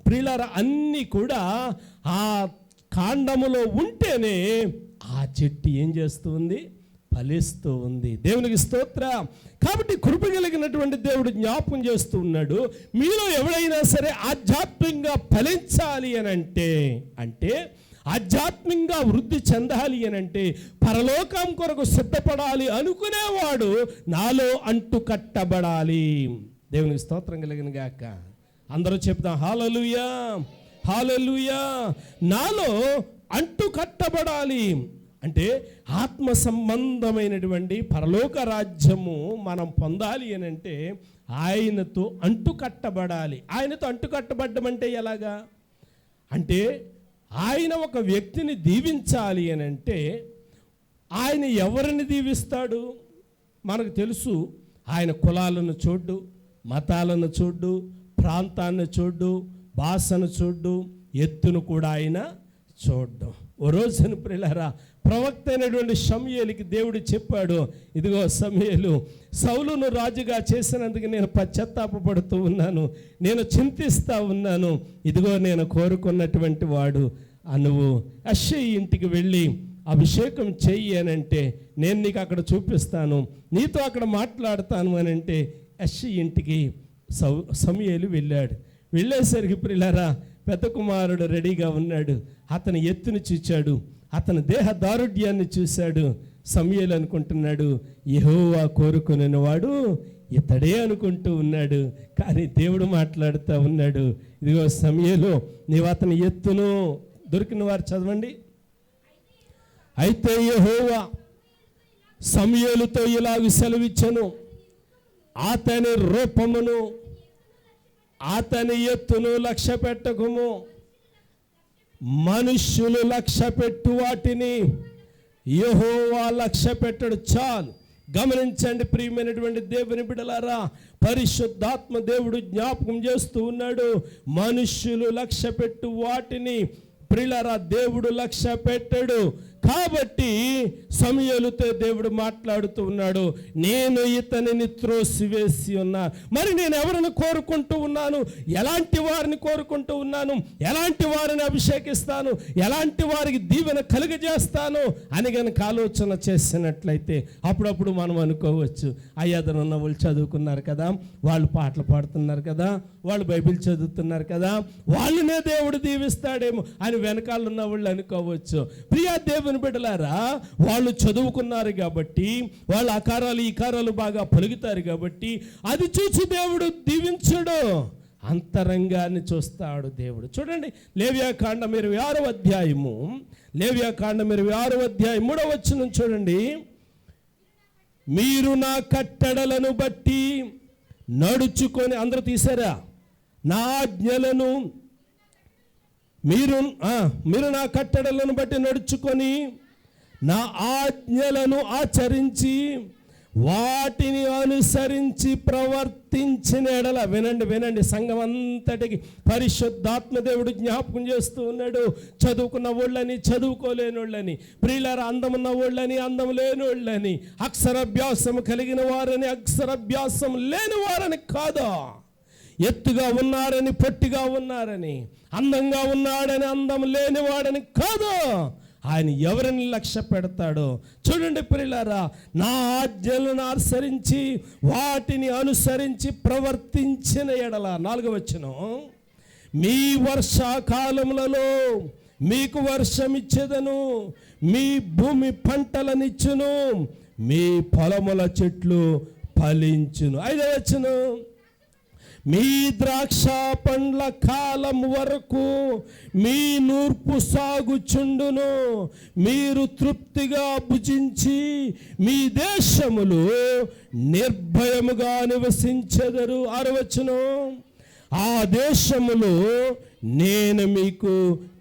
ప్రియులారా అన్నీ కూడా ఆ కాండములో ఉంటేనే ఆ చెట్టు ఏం చేస్తూ ఉంది? ఫలిస్తూ ఉంది. దేవునికి స్తోత్రం. కాబట్టి కృప కలిగినటువంటి దేవుడు జ్ఞాపకం చేస్తూ ఉన్నాడు, మీలో ఎవరైనా సరే ఆధ్యాత్మికంగా ఫలించాలి అని అంటే ఆధ్యాత్మికంగా వృద్ధి చెందాలి అని అంటే, పరలోకం కొరకు సిద్ధపడాలి అనుకునేవాడు నాలో అంటు కట్టబడాలి. దేవునికి స్తోత్రం కలిగిన గాక. అందరూ చెప్తాం హల్లెలూయా, హల్లెలూయా. నాలో అంటు కట్టబడాలి అంటే ఆత్మ సంబంధమైనటువంటి పరలోక రాజ్యము మనం పొందాలి అని అంటే ఆయనతో అంటు కట్టబడాలి. ఆయనతో అంటు కట్టబడ్డం అంటే ఎలాగా? అంటే ఆయన ఒక వ్యక్తిని దీవించాలి అని అంటే ఆయన ఎవరిని దీవిస్తాడు? మనకు తెలుసు, ఆయన కులాలను చూడ్డు, మతాలను చూడ్డు, ప్రాంతాన్ని చూడ్డు, భాషను చూడ్డు, ఎత్తును కూడా ఆయన చూడ్డం. ఓ రోజున ప్రియులారా, ప్రవక్త అయినటువంటి సమూయేలుకి దేవుడు చెప్పాడు, ఇదిగో సమూయేలు, సౌలును రాజుగా చేసినందుకు నేను పశ్చాత్తాపపడుతూ ఉన్నాను, నేను చింతిస్తూ ఉన్నాను. ఇదిగో నేను కోరుకున్నటువంటి వాడు నువ్వు యెష్షయి ఇంటికి వెళ్ళి అభిషేకం చెయ్యి అని అంటే నేను నీకు అక్కడ చూపిస్తాను, నీతో అక్కడ మాట్లాడతాను అని అంటే యెష్షయి ఇంటికి సమూయేలు వెళ్ళాడు. వెళ్ళేసరికి ప్రియులారా, పెద్ద కుమారుడు రెడీగా ఉన్నాడు. అతని ఎత్తుని చూచాడు, అతని దేహ దారుఢ్యాన్ని చూశాడు. సమూయేలు అనుకుంటున్నాడు, యెహోవా కోరుకునేవాడు ఇతడే అనుకుంటూ ఉన్నాడు. కానీ దేవుడు మాట్లాడుతూ ఉన్నాడు, ఇదిగో సమూయేలు, నీవు అతని ఎత్తును, దొరికిన వారు చదవండి. అయితే యెహోవా సమూయేలుతో ఇలాగ సెలవిచ్చెను, అతని రూపమును అతని ఎత్తును లక్ష్య పెట్టకుము, మనుష్యులు లక్ష్య పెట్టు వాటిని యెహోవా లక్ష్య పెట్టడు. చాలు. గమనించండి ప్రియమైనటువంటి దేవుని బిడ్డలారా, పరిశుద్ధాత్మ దేవుడు జ్ఞాపకం చేస్తూ ఉన్నాడు, మనుష్యులు లక్ష్య పెట్టు వాటిని ప్రియులారా దేవుడు లక్ష్య పెట్టాడు. కాబట్టి సమూయేలుతో దేవుడు మాట్లాడుతూ ఉన్నాడు, నేను ఇతనిని త్రోసివేసి ఉన్నా. మరి నేను ఎవరిని కోరుకుంటూ ఉన్నాను? ఎలాంటి వారిని కోరుకుంటూ ఉన్నాను? ఎలాంటి వారిని అభిషేకిస్తాను? ఎలాంటి వారికి దీవెన కలుగజేస్తాను అని కనుక ఆలోచన చేసినట్లయితే అప్పుడప్పుడు మనం అనుకోవచ్చు, అయ్యాదనున్న వాళ్ళు చదువుకున్నారు కదా, వాళ్ళు పాటలు పాడుతున్నారు కదా, వాళ్ళు బైబిల్ చదువుతున్నారు కదా, వాళ్ళనే దేవుడు దీవిస్తాడేమో అని వెనకాల ఉన్న వాళ్ళు అనుకోవచ్చు. ప్రియా దేవుని బిడ్డలారా, వాళ్ళు చదువుకున్నారు కాబట్టి, వాళ్ళ ఆకారాలు ఈకారాలు బాగా పలుకుతారు కాబట్టి అది చూసి దేవుడు దీవించడు, అంతరంగాన్ని చూస్తాడు దేవుడు. చూడండి, లేవియాకాండం 26వ అధ్యాయము, లేవియాకాండం 26వ అధ్యాయం 3వ వచనం చూడండి. మీరు నా కట్టడలను బట్టి నడుచుకొని, అందరూ తీసారా? నా ఆజ్ఞలను మీరు నా కట్టడలను బట్టి నడుచుకొని నా ఆజ్ఞలను ఆచరించి వాటిని అనుసరించి ప్రవర్తించిన ఎడల, వినండి వినండి, సంఘం అంతటికి పరిశుద్ధాత్మ దేవుడు జ్ఞాపకం చేస్తూ ఉన్నాడు. చదువుకున్న వాళ్ళని, చదువుకోలేని వాళ్ళని, ప్రియులారా, అందమున్న వాళ్ళని, అందం లేని వాళ్ళని, అక్షరాభ్యాసం కలిగిన వారని, అక్షరాభ్యాసం లేని వారని కాదా, ఎత్తుగా ఉన్నారని, పొట్టిగా ఉన్నారని, అందంగా ఉన్నాడని, అందం లేనివాడని కాదు. ఆయన ఎవరిని లక్ష్య పెడతాడో చూడండి ప్రియులారా, నా ఆజ్ఞలను అనుసరించి వాటిని అనుసరించి ప్రవర్తించిన ఎడల. 4వ వచనం, మీ వర్షాకాలములలో మీకు వర్షం ఇచ్చేదను, మీ భూమి పంటలనిచ్చును, మీ పొలముల చెట్లు ఫలించును. 5వ వచనం, మీ ద్రాక్ష పండ్ల కాలం వరకు మీ నూర్పు సాగుచుండును, మీరు తృప్తిగా భుజించి మీ దేశములు నిర్భయముగా నివసించెదరు. 6వ వచనం, ఆ దేశములో నేను మీకు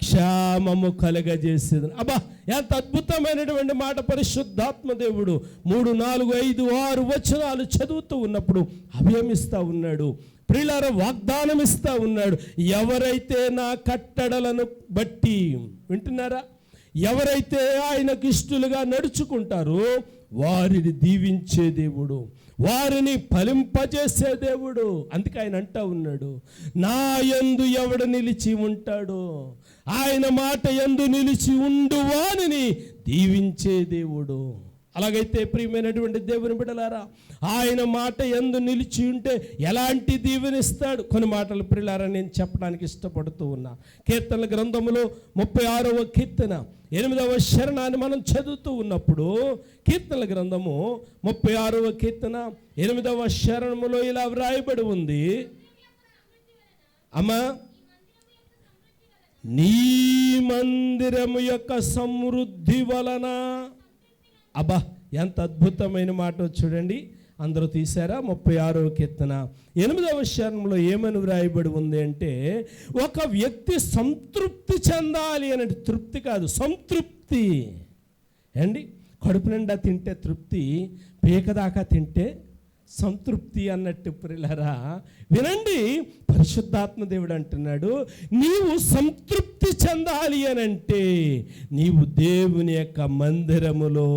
క్షేమము కలగజేసేదను. అబ్బా, ఎంత అద్భుతమైనటువంటి మాట! పరిశుద్ధాత్మ దేవుడు 3, 4, 5, 6 వచనాలు చదువుతూ ఉన్నప్పుడు అభయమిస్తూ ఉన్నాడు. ప్రియులారా, వాగ్దానం ఇస్తూ ఉన్నాడు. ఎవరైతే నా కట్టడలను బట్టి, వింటున్నారా, ఎవరైతే ఆయనకు ఇష్టలుగా నడుచుకుంటారో వారిని దీవించే దేవుడు, వారిని ఫలింపజేసే దేవుడు. అందుకే ఆయన అంటా ఉన్నాడు, నా యందు ఎవడు నిలిచి ఉంటాడో, ఆయన మాట యందు నిలిచి ఉండు వానిని దీవించే దేవుడు. అలాగైతే ప్రియమైనటువంటి దేవుని బిడ్డలారా, ఆయన మాట యందు నిలిచి ఉంటే ఎలాంటి దీవెనిస్తాడు? కొన్ని మాటలు ప్రియులారా నేను చెప్పడానికి ఇష్టపడుతూ ఉన్నా. కీర్తనల గ్రంథములో 36వ కీర్తన 8వ శరణాన్ని మనం చదువుతూ ఉన్నప్పుడు, కీర్తనల గ్రంథము 36వ కీర్తన 8వ శరణములో ఇలా వ్రాయబడి ఉంది, అమ్మా, నీ మందిరము యొక్క సమృద్ధి వలన. అబ్బా, ఎంత అద్భుతమైన మాట చూడండి. అందరూ తీశారా? 36వ కీర్తన 8వ శరణంలో ఏమని వ్రాయబడి ఉంది అంటే, ఒక వ్యక్తి సంతృప్తి చెందాలి అని. తృప్తి కాదు, సంతృప్తి అండి. కడుపు నిండా తింటే తృప్తి, పీకదాకా తింటే సంతృప్తి అన్నట్టు. ప్రియులారా వినండి, పరిశుద్ధాత్మ దేవుడు అంటున్నాడు, నీవు సంతృప్తి చెందాలి అని అంటే నీవు దేవుని యొక్క మందిరములో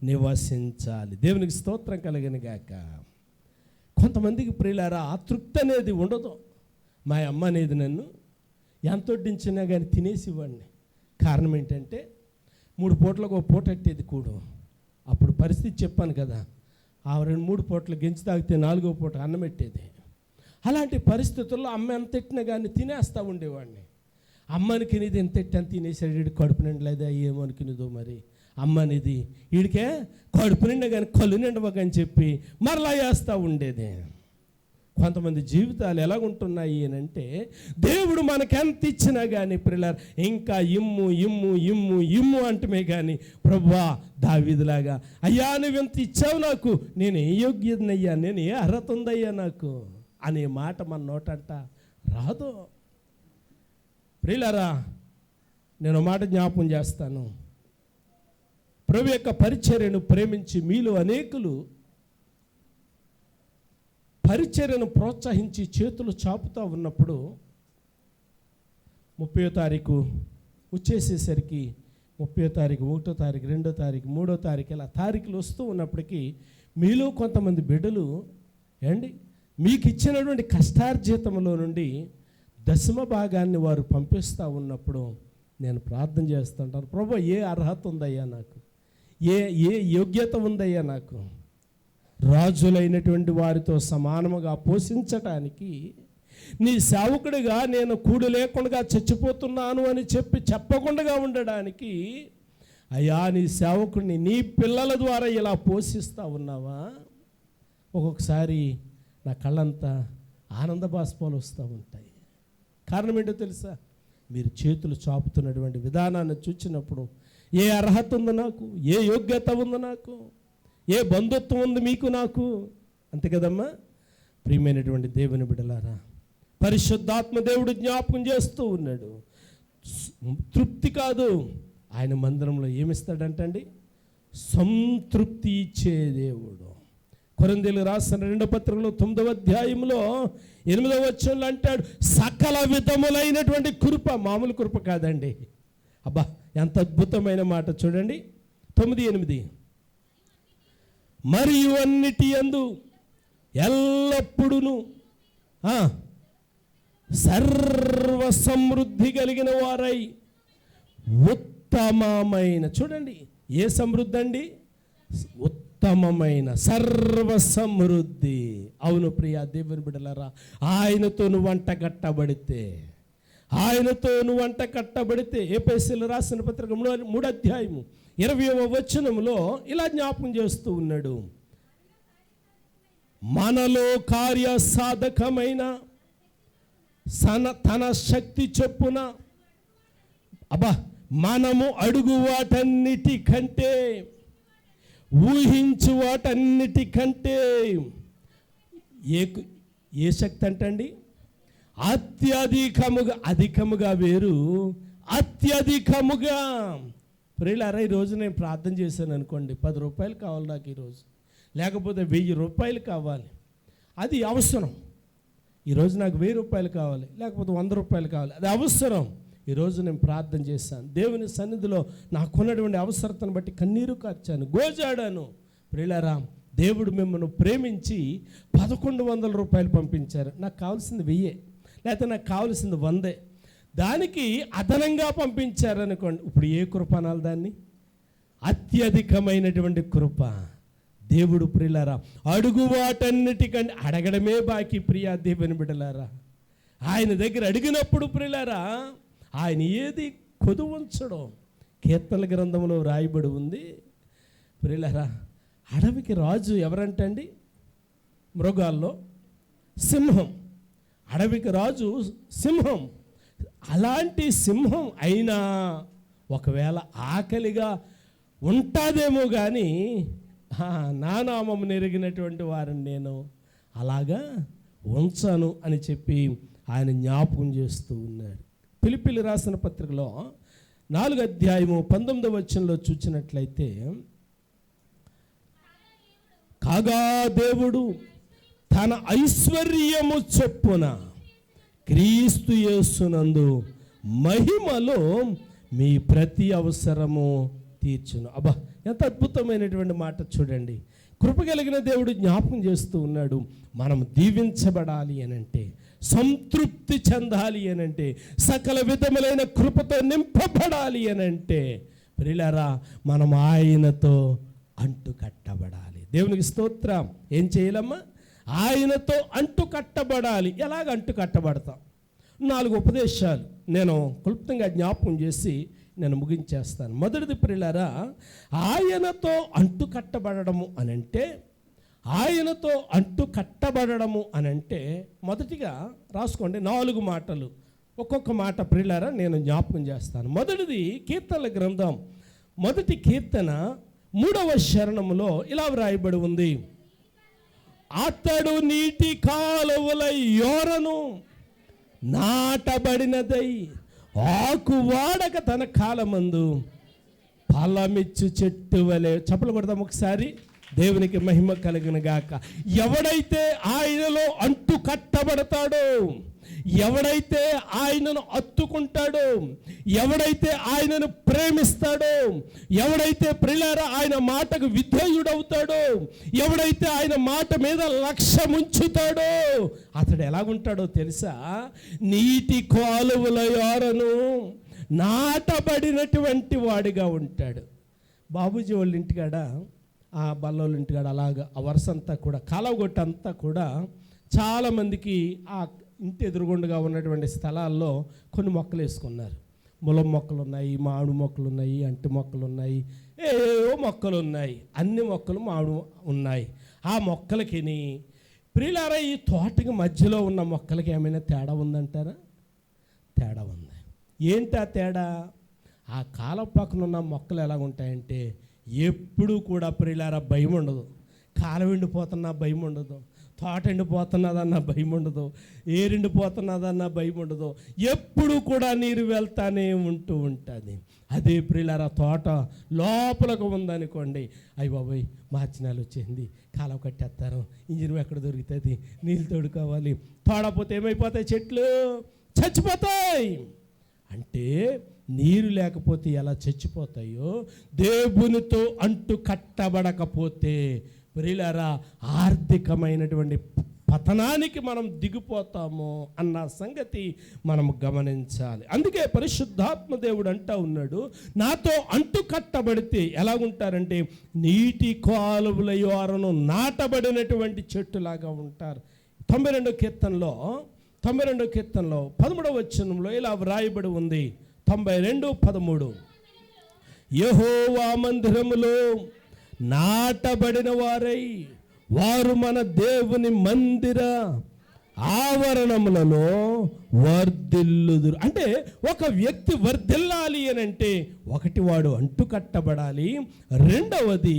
నివసించాలి. దేవునికి స్తోత్రం కలుగును గాక. కొంతమందికి ప్రియులారా ఆ తృప్తి అనేది ఉండదు. మా అమ్మ అనేది నన్ను ఎంత వడ్డించినా కానీ తినేసి ఇవ్వండి. కారణం ఏంటంటే 3 పూటలకు ఒక పూట ఎట్టేది కూడు. అప్పుడు పరిస్థితి చెప్పాను కదా, ఆ 2-3 పూటలు గెంచి తాగితే 4వ పూట అన్నం పెట్టేది. అలాంటి పరిస్థితుల్లో అమ్మ ఎంత ఎట్టినా కానీ తినేస్తూ ఉండేవాడిని. అమ్మనికి నీది ఎంత ఎట్టని తినేసాడు, వీడికి కడుపు నిండలేదా ఏమనుకునేదో మరి. అమ్మ అనేది వీడికే కడుపు నిండా కానీ కళ్ళు నిండవకని చెప్పి మరలా వేస్తూ ఉండేది. కొంతమంది జీవితాలు ఎలాగుంటున్నాయి అని అంటే, దేవుడు మనకెంత ఇచ్చినా కానీ ప్రియులారా ఇంకా ఇమ్ము ఇమ్ము ఇమ్ము ఇమ్ము అంటమే కానీ, ప్రభువా దావీదులాగా అయ్యా నువ్వు ఎంత ఇచ్చావు నాకు, నేను ఏ యోగ్యతనయ్యా, నేను ఏ అర్హత ఉందయ్యా నాకు అనే మాట మన నోటంట రాదు. ప్రియులారా నేను మాట జ్ఞాపకం చేస్తాను. ప్రభు యొక్క పరిచర్యను ప్రేమించి మీలో అనేకులు పరిచర్యను ప్రోత్సహించి చేతులు చాపుతూ ఉన్నప్పుడు 30వ తారీఖు వచ్చేసేసరికి 30వ తారీఖు 1వ తారీఖు 2వ తారీఖు 3వ తారీఖు ఇలా తారీఖులు వస్తూ ఉన్నప్పటికీ మీలో కొంతమంది బిడ్డలు ఏండి మీకు ఇచ్చినటువంటి కష్టార్జితంలో నుండి దశమ భాగాన్ని వారు పంపిస్తూ ఉన్నప్పుడు నేను ప్రార్థన చేస్తుంటాను, ప్రభు ఏ అర్హత ఉందయ్యా నాకు, ఏ యోగ్యత ఉందయ్యా నాకు రాజులైనటువంటి వారితో సమానముగా పోషించటానికి, నీ సేవకుడిగా నేను కూడు లేకుండా చచ్చిపోతున్నాను అని చెప్పకుండా ఉండడానికి, అయ్యా నీ సేవకుడిని నీ పిల్లల ద్వారా ఇలా పోషిస్తూ ఉన్నావా? ఒక్కొక్కసారి నా కళ్ళంతా ఆనంద బాష్పాలు వస్తూ ఉంటాయి. కారణం ఏంటో తెలుసా? మీరు చేతులు చాపుతున్నటువంటి విధానాన్ని చూసినప్పుడు ఏ అర్హత ఉంది నాకు, ఏ యోగ్యత ఉంది నాకు, ఏ బంధుత్వం ఉంది మీకు నాకు, అంతే కదమ్మా. ప్రియమైనటువంటి దేవుని బిడ్డలారా, పరిశుద్ధాత్మ దేవుడు జ్ఞాపకం చేస్తూ ఉన్నాడు, తృప్తి కాదు, ఆయన మందిరంలో ఏమిస్తాడంటండి? సంతృప్తి ఇచ్చే దేవుడు. కొరింథీయులకు రాసిన 2వ పత్రికలో 9వ అధ్యాయంలో 8వ వచనంలో అంటాడు, సకల విధములైనటువంటి కృప, మామూలు కృప కాదండి. అబ్బా ఎంత అద్భుతమైన మాట చూడండి. 9:8 మరియు అన్నిటి యందు ఎల్లప్పుడూ సర్వ సమృద్ధి కలిగిన వారై ఉత్తమమైన, చూడండి ఏ సమృద్ధి అండి? ఉత్తమమైన సర్వ సమృద్ధి. అవును ప్రియా దేవుని బిడ్డలారా, ఆయనతో నువ్వు వంట కట్టబడితే, ఆయనతో నువ్వు వంట కట్టబడితే, ఎఫెసీయులకు రాసిన పత్రిక 3వ అధ్యాయము 20వ వచనంలో ఇలా జ్ఞాపకం చేస్తూ ఉన్నాడు, మనలో కార్య సాధకమైన తన శక్తి చొప్పున, అబ్బా మనము అడుగు వాటన్నిటికంటే, ఊహించు వాటన్నిటికంటే ఏ శక్తి అంటండి? అత్యధికముగా, అధికముగా వేరు, అత్యధికముగా. ప్రియులారా ఈరోజు నేను ప్రార్థన చేశాను అనుకోండి, 10 రూపాయలు కావాలి నాకు ఈరోజు, లేకపోతే 1000 రూపాయలు కావాలి, అది అవసరం. ఈరోజు నాకు 1000 రూపాయలు కావాలి, లేకపోతే 100 రూపాయలు కావాలి, అది అవసరం. ఈరోజు నేను ప్రార్థన చేశాను, దేవుని సన్నిధిలో నాకున్నటువంటి అవసరతను బట్టి కన్నీరు కార్చాను, గోజాడాను. ప్రియులారా, దేవుడు మిమ్మల్ని ప్రేమించి 1100 రూపాయలు పంపించారు. నాకు కావాల్సింది 1000, లేకపోతే నాకు కావాల్సింది 100. దానికి అదనంగా పంపించారనుకోండి, ఇప్పుడు ఏ కృప అనాలి దాన్ని? అత్యధికమైనటువంటి కృప. దేవుడు ప్రియులారా, అడుగు వాటన్నిటికంటే అడగడమే బాకీ. ప్రియా దేవుని బిడ్డలారా, ఆయన దగ్గర అడిగినప్పుడు ప్రియులారా, ఆయన ఏది కొదువు ఉంచడం. కీర్తనల గ్రంథంలో రాయబడి ఉంది ప్రియులారా, అడవికి రాజు ఎవరంటండి? మృగాల్లో సింహం. అడవికి రాజు సింహం. అలాంటి సింహం అయినా ఒకవేళ ఆకలిగా ఉంటాదేమో కానీ నా నామము నెరిగినటువంటి వారిని నేను అలాగా ఉంచాను అని చెప్పి ఆయన జ్ఞాపకం చేస్తూ ఉన్నాడు. ఫిలిప్పీయులు రాసిన పత్రికలో 4:19 చూసినట్లయితే, కాగా దేవుడు తన ఐశ్వర్యము చొప్పున క్రీస్తు యేసునందు మహిమలో మీ ప్రతి అవసరము తీర్చును. అబ్బా, ఎంత అద్భుతమైనటువంటి మాట చూడండి. కృప కలిగిన దేవుడు జ్ఞాపకం చేస్తూ ఉన్నాడు, మనం దీవించబడాలి అనంటే, సంతృప్తి చెందాలి అనంటే, సకల విధములైన కృపతో నింపబడాలి అనంటే ప్రియులారా, మనం ఆయనతో అంటు కట్టబడాలి. దేవునికి స్తోత్రం. ఏం చేయాలమ్మా? ఆయనతో అంటు కట్టబడాలి. ఎలాగ అంటు కట్టబడతాం? 4 ఉపదేశాలు నేను క్లుప్తంగా జ్ఞాపకం చేసి నేను ముగించేస్తాను. మొదటిది ప్రియులారా, ఆయనతో అంటు కట్టబడము అనంటే, ఆయనతో అంటు కట్టబడము అనంటే మొదటిగా రాసుకోండి 4 మాటలు. ఒక్కొక్క మాట ప్రియులారా నేను జ్ఞాపకం చేస్తాను. మొదటిది కీర్తనల గ్రంథం 1వ కీర్తన 3వ చరణంలో ఇలా వ్రాయబడి ఉంది, అతడు నీటి కాలువల యోరను నాటబడినదై ఆకు వాడక తన కాలమందు ఫలమిచ్చు చెట్టు వలె. చప్పలు కొడదాం ఒకసారి. దేవునికి మహిమ కలిగిన గాక. ఎవడైతే ఆయనలో అంటు కట్టబడతాడో, ఎవడైతే ఆయనను అత్తుకుంటాడో, ఎవడైతే ఆయనను ప్రేమిస్తాడో, ఎవడైతే ప్రియులారా ఆయన మాటకు విధేయుడవుతాడో, ఎవడైతే ఆయన మాట మీద లక్ష్యం ఉంచుతాడో, అతడు ఎలాగుంటాడో తెలుసా? నీటి కాలువల యోరను నాటబడినటువంటి వాడిగా ఉంటాడు. బాబూజీ వాళ్ళ ఇంటికాడ, ఆ బల్లోళ్ళ ఇంటికాడ అలాగా ఆ వరుస అంతా కూడా, కాలవగొట్టంతా కూడా చాలామందికి ఆ ఇంటి ఎదురుగుండగా ఉన్నటువంటి స్థలాల్లో కొన్ని మొక్కలు వేసుకున్నారు. ములం మొక్కలు ఉన్నాయి, మామిడి మొక్కలు ఉన్నాయి, అంటి మొక్కలు ఉన్నాయి, ఏవో మొక్కలు ఉన్నాయి. అన్ని మొక్కలు మామిడి ఉన్నాయి. ఆ మొక్కలకి ప్రియులారా, ఈ తోటకి మధ్యలో ఉన్న మొక్కలకి ఏమైనా తేడా ఉందంటారా? తేడా ఉంది. ఏంటి ఆ తేడా? ఆ కాలం పక్కన ఉన్న మొక్కలు ఎలా ఉంటాయంటే, ఎప్పుడూ కూడా ప్రియులారా భయం ఉండదు. కాలం ఎండిపోతున్నా భయం ఉండదు, తోట ఎండిపోతున్నదన్న భయం ఉండదు, ఏరిండిపోతున్నదన్న భయం ఉండదు. ఎప్పుడు కూడా నీరు వెళ్తానే ఉంటూ ఉంటుంది. అదే ప్రియులారా తోట లోపలకు ఉందనుకోండి, అయ్య బాబోయ్ మార్చినాలు వచ్చింది, కాలం కట్టేస్తారు, ఇంజిన్ ఎక్కడ దొరుకుతుంది, నీళ్ళు తోడుకోవాలి, తోడపోతే ఏమైపోతాయి? చెట్లు చచ్చిపోతాయి. అంటే నీరు లేకపోతే ఎలా చచ్చిపోతాయో, దేవునితో అంటు కట్టబడకపోతే ప్రియులారా ఆర్థికమైనటువంటి పతనానికి మనం దిగిపోతాము అన్న సంగతి మనం గమనించాలి. అందుకే పరిశుద్ధాత్మ దేవుడు అంటూ ఉన్నాడు, నాతో అంటు కట్టబడితే ఎలాగుంటారంటే నీటి కాలువల యోరను నాటబడినటువంటి చెట్టులాగా ఉంటారు. 92వ కీర్తనలో 13వ వచనంలో ఇలా వ్రాయబడి ఉంది, 92:13, యెహోవా మందిరములో నాటబడిన వారై వారు మన దేవుని మందిర ఆవరణములలో వర్ధిల్లుదురు. అంటే ఒక వ్యక్తి వర్ధిల్లాలి అని అంటే, ఒకటి వాడు అంటు కట్టబడాలి, రెండవది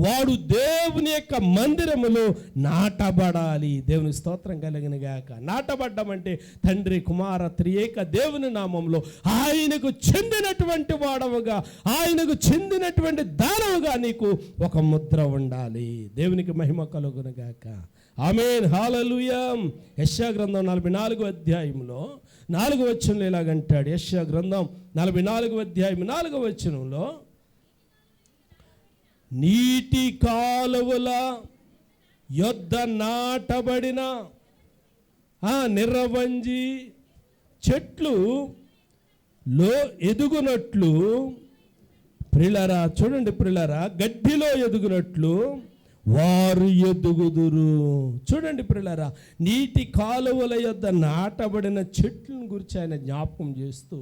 వాడు దేవుని యొక్క మందిరములో నాటబడాలి. దేవుని స్తోత్రం కలిగిన గాక. నాటబడ్డం అంటే తండ్రి కుమార త్రియేక దేవుని నామంలో ఆయనకు చెందినటువంటి వాడవుగా, ఆయనకు చెందినటువంటి దానవుగా నీకు ఒక ముద్ర ఉండాలి. దేవునికి మహిమ కలుగును గాక. ఆమేన్, హల్లెలూయా. యెషయా గ్రంథం 44వ అధ్యాయంలో 4వ వచనంలో ఇలాగంటాడు. యెషయా గ్రంథం 44వ అధ్యాయం 4వ వచనంలో, నీటి కాలువల యొద్ద నాటబడిన నిరవంజి చెట్లు ఎదుగునట్లు, ప్రియులారా చూడండి ప్రియులారా, గడ్డిలో ఎదుగునట్లు వారు ఎదుగుదురు. చూడండి ప్రియులారా, నీటి కాలువల యొద్ద నాటబడిన చెట్లను గురించి ఆయన జ్ఞాపకం చేస్తూ,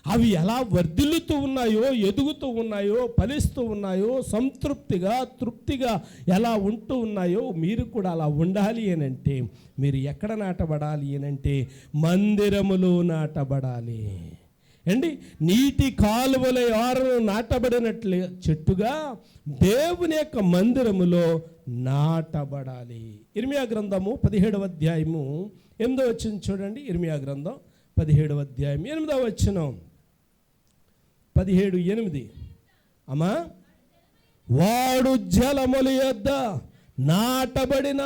అవి ఎలా వర్ధిల్లుతూ ఉన్నాయో, ఎదుగుతూ ఉన్నాయో, ఫలిస్తూ ఉన్నాయో, తృప్తిగా ఎలా ఉంటూ ఉన్నాయో, మీరు కూడా అలా ఉండాలి అనంటే మీరు ఎక్కడ నాటబడాలి అనంటే మందిరములో నాటబడాలి అండి. నీటి కాలువల ఓరను నాటబడినట్లు చెట్టుగా దేవుని యొక్క మందిరములో నాటబడాలి. ఇర్మియా గ్రంథము 17వ అధ్యాయము 8వ వచనం చూడండి. ఇర్మియా గ్రంథం 17వ అధ్యాయం 8వ వచనం, 17:8. అమ్మా, వాడు జలముల యొద్ద నాటబడిన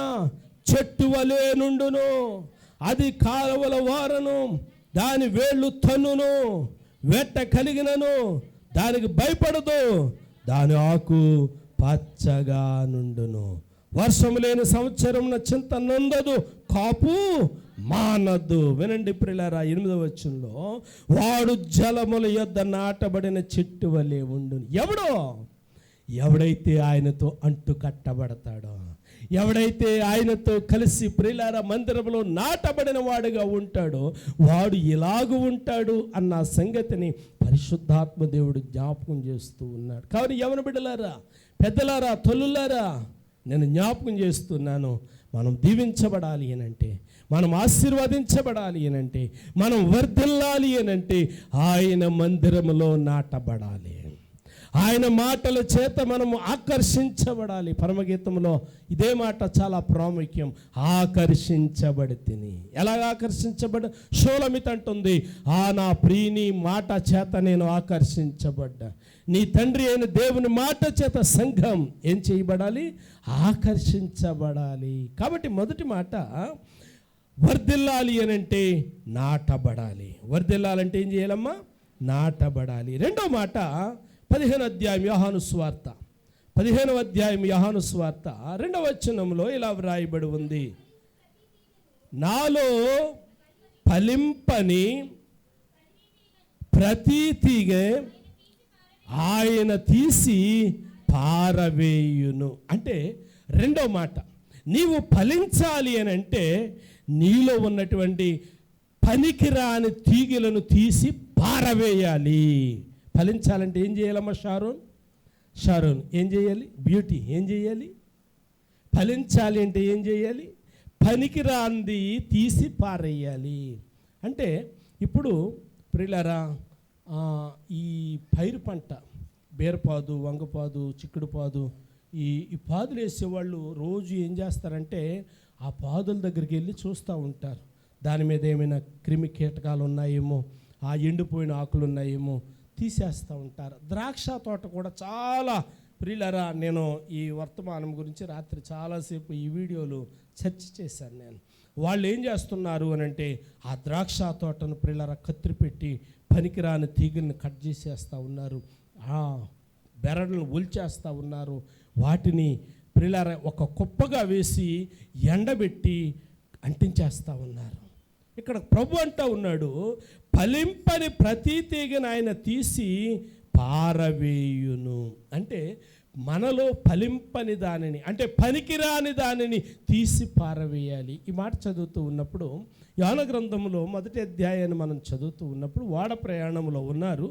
చెట్టు వలె నుండును, అది కాలువల వారను, దాని వేళ్ళు తన్నును, వెట్ట కలిగినను దానికి భయపడదు, దాని ఆకు పచ్చగా నుండును, వర్షం లేని సంవత్సరం చింత నందదు, కాపు మానద్దు. వినండి ప్రియులారా, 8వ వచనంలో, వాడు జలముల యొద్ద నాటబడిన చెట్టు వలె ఉండును. ఎవడైతే ఆయనతో అంటు కట్టబడతాడో, ఎవడైతే ఆయనతో కలిసి ప్రియులారా మందిరంలో నాటబడిన వాడుగా ఉంటాడో, వాడు ఇలాగూ ఉంటాడు అన్న సంగతిని పరిశుద్ధాత్మ దేవుడు జ్ఞాపకం చేస్తూ ఉన్నాడు. కాబట్టి యవన బిడ్డలారా, పెద్దలారా, తల్లులారా, నేను జ్ఞాపకం చేస్తున్నాను, మనం దీవించబడాలి అనంటే, మనం ఆశీర్వదించబడాలి అనంటే, మనం వర్ధిల్లాలి అనంటే ఆయన మందిరములో నాటబడాలి. ఆయన మాటల చేత మనము ఆకర్షించబడాలి. పరమగీతంలో ఇదే మాట చాలా ప్రాముఖ్యం, ఆకర్షించబడితిని. ఎలాగ ఆకర్షించబడ? షోలమిత అంటుంది, నా ప్రియుని మాట చేత నేను ఆకర్షించబడ్డా. నీ తండ్రి అయిన దేవుని మాట చేత సంఘం ఏం చేయబడాలి? ఆకర్షించబడాలి. కాబట్టి మొదటి మాట, వర్ధిల్లాలి అనంటే నాటబడాలి. వర్ధిల్లాలంటే ఏం చేయాలమ్మా? నాటబడాలి. రెండో మాట, 15వ అధ్యాయం యోహాను సువార్త 15వ అధ్యాయం యోహాను సువార్త 2వ వచనంలో ఇలా వ్రాయబడి ఉంది, నాలో ఫలింపని ప్రతి తీగ ఆయన తీసి పారవేయును. అంటే రెండో మాట, నీవు ఫలించాలి అని అంటే నీలో ఉన్నటువంటి పనికిరాని తీగలను తీసి పారవేయాలి. ఫలించాలంటే ఏం చేయాలమ్మా? షారోన్ ఏం చేయాలి? బ్యూటీ ఏం చేయాలి? ఫలించాలి అంటే ఏం చేయాలి? పనికిరాంది తీసి పారేయాలి. అంటే ఇప్పుడు ప్రియులారా, ఈ పైరు పంట, బీరపాదు, వంగపాదు, చిక్కుడుపాదు, ఈ పాదులు వేసేవాళ్ళు రోజు ఏం చేస్తారంటే ఆ పాదుల దగ్గరికి వెళ్ళి చూస్తూ ఉంటారు. దాని మీద ఏమైనా క్రిమి కీటకాలు ఉన్నాయేమో, ఆ ఎండిపోయిన ఆకులు ఉన్నాయేమో తీసేస్తూ ఉంటారు. ద్రాక్ష తోట కూడా చాలా ప్రియులారా, నేను ఈ వర్తమానం గురించి రాత్రి చాలాసేపు ఈ వీడియోలు చర్చ చేశాను. నేను వాళ్ళు ఏం చేస్తున్నారు అని అంటే ఆ ద్రాక్ష తోటను ప్రియులారా కత్తిరి పెట్టి పనికిరాని తీగల్ని కట్ చేసేస్తూ ఉన్నారు, బెరడులను ఒలిచేస్తూ ఉన్నారు. వాటిని ప్రియులారా ఒక కుప్పగా వేసి ఎండబెట్టి అంటించేస్తూ ఉన్నారు. ఇక్కడ ప్రభు అంటూ ఉన్నాడు, ఫలింపని ప్రతి తీగను ఆయన తీసి పారవేయును. అంటే మనలో ఫలింపని దానిని, అంటే పనికిరాని దానిని తీసి పారవేయాలి. ఈ మాట చదువుతూ ఉన్నప్పుడు యోహాను గ్రంథంలో 1వ అధ్యాయాన్ని మనం చదువుతూ ఉన్నప్పుడు వాడ ప్రయాణంలో ఉన్నారు.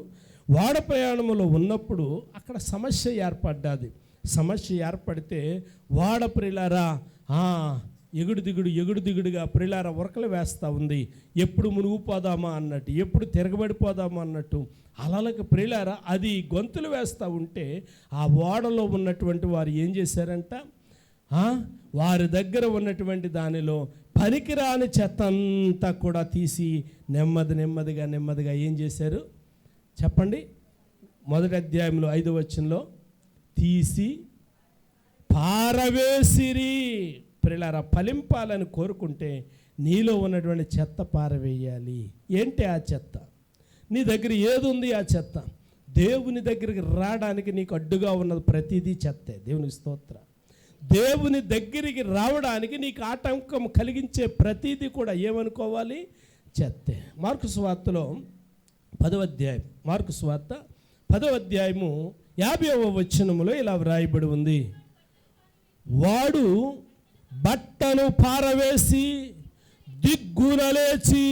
వాడ ప్రయాణంలో ఉన్నప్పుడు అక్కడ సమస్య ఏర్పడ్డది. సమస్య ఏర్పడితే వాడ ప్రియులారా ఎగుడు దిగుడుగా ప్రియులారా ఉరకలు వేస్తూ ఉంది. ఎప్పుడు మునిగిపోదామా అన్నట్టు, ఎప్పుడు తిరగబడిపోదామా అన్నట్టు అలలకు ప్రియులారా అది గొంతులు వేస్తూ ఉంటే ఆ ఓడలో ఉన్నటువంటి వారు ఏం చేశారంట? వారి దగ్గర ఉన్నటువంటి దానిలో పనికిరాని చెత్త అంతా కూడా తీసి నెమ్మదిగా ఏం చేశారు చెప్పండి? 1వ అధ్యాయంలో 5వ వచనంలో తీసి పారవేసిరి. ప్రియులారా ఫలింపాలని కోరుకుంటే నీలో ఉన్నటువంటి చెత్త పారవేయాలి. ఏంటి ఆ చెత్త? నీ దగ్గర ఏది ఉంది ఆ చెత్త? దేవుని దగ్గరికి రావడానికి నీకు అడ్డుగా ఉన్నది ప్రతిదీ చెత్తే. దేవునికి స్తోత్రం. దేవుని దగ్గరికి రావడానికి నీకు ఆటంకం కలిగించే ప్రతిదీ కూడా ఏమనుకోవాలి? చెత్తే. మార్కు సువార్తలో 10వ అధ్యాయం, మార్కు సువార్త 10వ అధ్యాయము 50వ వచనములో ఇలా వ్రాయబడి ఉంది, వాడు బట్టను పారవేసి దిగ్గున లేచి.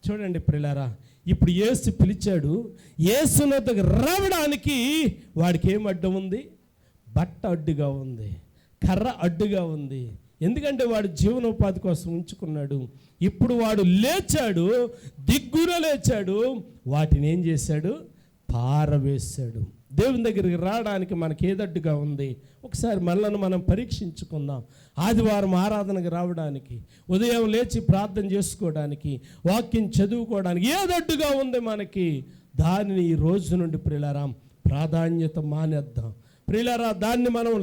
చూడండి ప్రియులారా, ఇప్పుడు యేసు పిలిచాడు. యేసు వద్దకు రావడానికి వాడికి ఏం అడ్డం ఉంది? బట్ట అడ్డుగా ఉంది, కర్ర అడ్డుగా ఉంది. ఎందుకంటే వాడు జీవనోపాధి కోసం ఉంచుకున్నాడు. ఇప్పుడు వాడు లేచాడు, దిగ్గున లేచాడు, వాటిని ఏం చేశాడు? పారవేశాడు. దేవుని దగ్గరికి రావడానికి మనకి ఏదడ్డుగా ఉంది? ఒకసారి మనల్ని మనం పరీక్షించుకుందాం. ఆదివారం ఆరాధనకు రావడానికి, ఉదయం లేచి ప్రార్థన చేసుకోవడానికి, వాక్యం చదువుకోవడానికి ఏదడ్డుగా ఉంది మనకి? దానిని ఈ రోజు నుండి ప్రియులారా ప్రాధాన్యత మానేద్దాం. ప్రియులారా దాన్ని మనం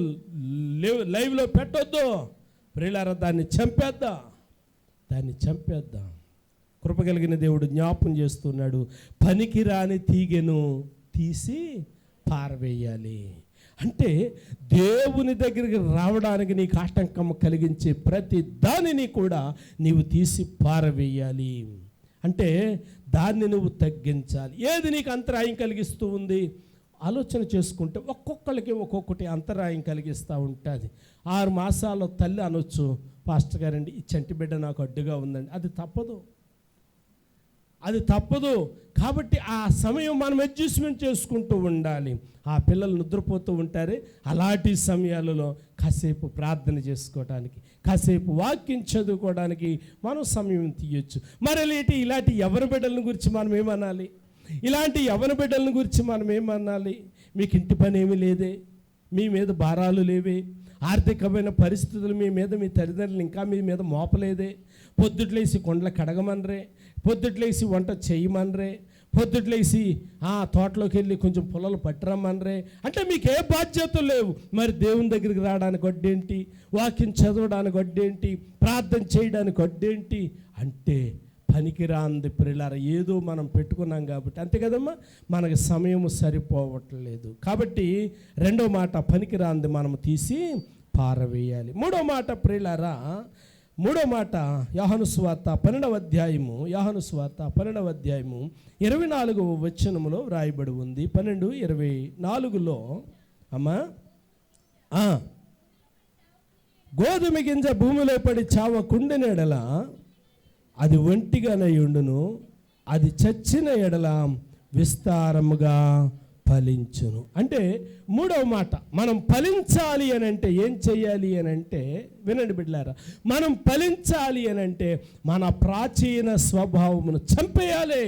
లైవ్లో పెట్టొద్దు. ప్రియులారా దాన్ని చంపేద్దాం, దాన్ని చంపేద్దాం. కృప కలిగిన దేవుడు జ్ఞాపం చేస్తున్నాడు, పనికిరాని తీగెను తీసి పారవేయాలి. అంటే దేవుని దగ్గరికి రావడానికి నీకు ఆటంకం కలిగించే ప్రతి దానిని కూడా నీవు తీసి పారవేయాలి. అంటే దాన్ని నువ్వు తగ్గించాలి. ఏది నీకు అంతరాయం కలిగిస్తూ ఉంది? ఆలోచన చేసుకుంటే ఒక్కొక్కరికి ఒక్కొక్కటి అంతరాయం కలిగిస్తూ ఉంటుంది. 6 మాసాల్లో తల్లి అనొచ్చు, పాస్టర్ గారండి ఈ చంటి బిడ్డ నాకు అడ్డుగా ఉందండి. అది తప్పదు, అది తప్పదు. కాబట్టి ఆ సమయం మనం అడ్జస్ట్మెంట్ చేసుకుంటూ ఉండాలి. ఆ పిల్లలు నిద్రపోతూ ఉంటారే, అలాంటి సమయాలలో కాసేపు ప్రార్థన చేసుకోవడానికి, కాసేపు వాక్యం చదువుకోవడానికి మనం సమయం తీయొచ్చు. మరి ఇలాంటి ఎవరి బిడ్డల గురించి మనం ఏమనాలి? ఇలాంటి యవన బిడ్డల గురించి మనం ఏమనాలి? మీకు ఇంటి పని ఏమీ లేదే, మీ మీద భారాలు లేవే, ఆర్థికమైన పరిస్థితులు మీ మీద మీ తల్లిదండ్రులు ఇంకా మీ మీద మోపలేదే, పొద్దుట్లేసి కొండలు కడగమనరే, పొద్దుట్లేసి వంట చేయమనరే, పొద్దుట్లేసి తోటలోకి వెళ్ళి కొంచెం పొలాలు పట్టరమ్మనరే. అంటే మీకు ఏ బాధ్యతలు లేవు. మరి దేవుని దగ్గరికి రావడానికి వడ్డేంటి? వాక్యం చదవడానికి వడ్డేంటి? ప్రార్థన చేయడానికి వడ్డేంటి? అంటే పనికిరాంది ప్రియులారా ఏదో మనం పెట్టుకున్నాం కాబట్టి, అంతే కదమ్మా, మనకి సమయం సరిపోవట్లేదు. కాబట్టి రెండో మాట, పనికిరాంది మనం తీసి పారవేయాలి. మూడో మాట ప్రియులారా, మూడో మాట యోహాను సువార్త 12వ అధ్యాయము, యోహాను సువార్త 12వ అధ్యాయము 24వ వచనములో వ్రాయబడి ఉంది. 12:24లో అమ్మా, గోధుమ గింజ భూమిలో పడి చావకుండిన ఎడల అది ఒంటిగానయుండును, అది చచ్చిన ఎడల విస్తారముగా ఫలించును. అంటే మూడవ మాట, మనం ఫలించాలి అని అంటే ఏం చెయ్యాలి అని అంటే, వినండి బిడ్డలారా, మనం ఫలించాలి అని అంటే మన ప్రాచీన స్వభావమును చంపేయాలి.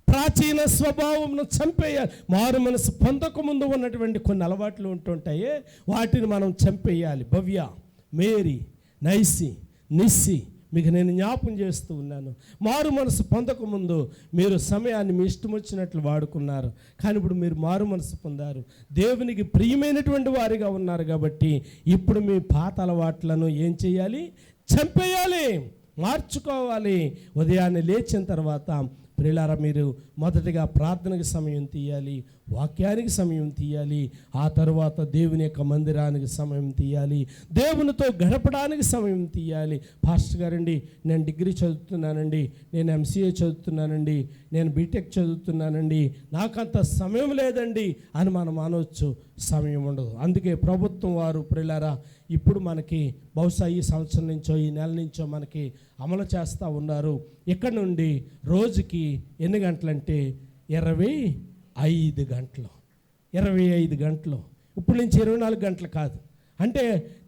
ప్రాచీన స్వభావమును చంపేయాలి. మారు మనసు పొందకముందు ఉన్నటువంటి కొన్ని అలవాట్లు ఉంటుంటాయే, వాటిని మనం చంపేయాలి. భవ్య, మేరీ, నైసి, నిస్సి, మీకు నేను జ్ఞాపం చేస్తూ ఉన్నాను. మారు మనసు పొందకముందు మీరు సమయాన్ని మీ ఇష్టం వచ్చినట్లు వాడుకున్నారు. కానీ ఇప్పుడు మీరు మారు మనసు పొందారు, దేవునికి ప్రియమైనటువంటి వారిగా ఉన్నారు. కాబట్టి ఇప్పుడు మీ పాత అలవాట్లను ఏం చేయాలి? చంపేయాలి, మార్చుకోవాలి. ఉదయాన్నే లేచిన తర్వాత ప్రియులారా మీరు మొదటిగా ప్రార్థనకి సమయం తీయాలి, వాక్యానికి సమయం తీయాలి, ఆ తర్వాత దేవుని యొక్క మందిరానికి సమయం తీయాలి, దేవునితో గడపడానికి సమయం తీయాలి. పాస్టర్ గారండి నేను డిగ్రీ చదువుతున్నానండి, నేను MCA చదువుతున్నానండి, నేను బీటెక్ చదువుతున్నానండి, నాకంత సమయం లేదండి అని మనం అనవచ్చు. సమయం ఉండదు. అందుకే ప్రభుత్వం వారు ప్రియులారా ఇప్పుడు మనకి బహుశా ఈ సంవత్సరం నుంచో ఈ నెల నుంచో మనకి అమలు చేస్తూ ఉన్నారు. ఇక్కడ నుండి రోజుకి ఎన్ని గంటలంటే 25 గంటలు, 25 గంటలు. ఇప్పుడు నుంచి 24 గంటలు కాదు. అంటే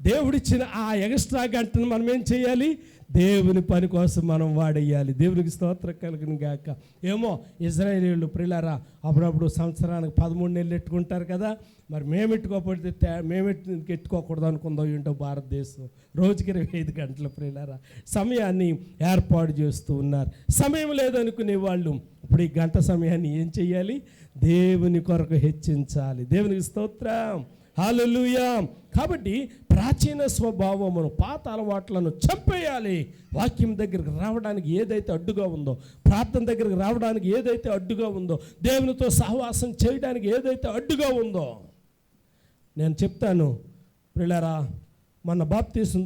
దేవుడిచ్చిన ఆ ఎక్స్ట్రా గంటను మనం ఏం చేయాలి? దేవుని పని కోసం మనం వాడేయాలి. దేవునికి స్తోత్రం కలుగును గాక. ఏమో ఇజ్రాయేలీయులు ప్రియులారా అప్పుడప్పుడు సంవత్సరానికి 13 నెలలు ఎట్టుకుంటారు కదా, మరి మేము ఎట్టుకోకూడదు అనుకుందాం ఏంటో. భారతదేశం రోజుకి 25 గంటల ప్రియులారా సమయాన్ని ఏర్పాటు చేస్తూ ఉన్నారు. సమయం లేదనుకునే వాళ్ళు ఇప్పుడు ఈ గంట సమయాన్ని ఏం చేయాలి? దేవుని కొరకు హెచ్చించాలి. దేవునికి స్తోత్రం. హల్లెలూయా. కాబట్టి ప్రాచీన స్వభావమును, పాత అలవాట్లను చంపేయాలి. వాక్యం దగ్గరికి రావడానికి ఏదైతే అడ్డుగా ఉందో, ప్రార్థన దగ్గరికి రావడానికి ఏదైతే అడ్డుగా ఉందో, దేవునితో సహవాసం చేయడానికి ఏదైతే అడ్డుగా ఉందో. నేను చెప్తాను పిల్లరా, మన బాప్తీసం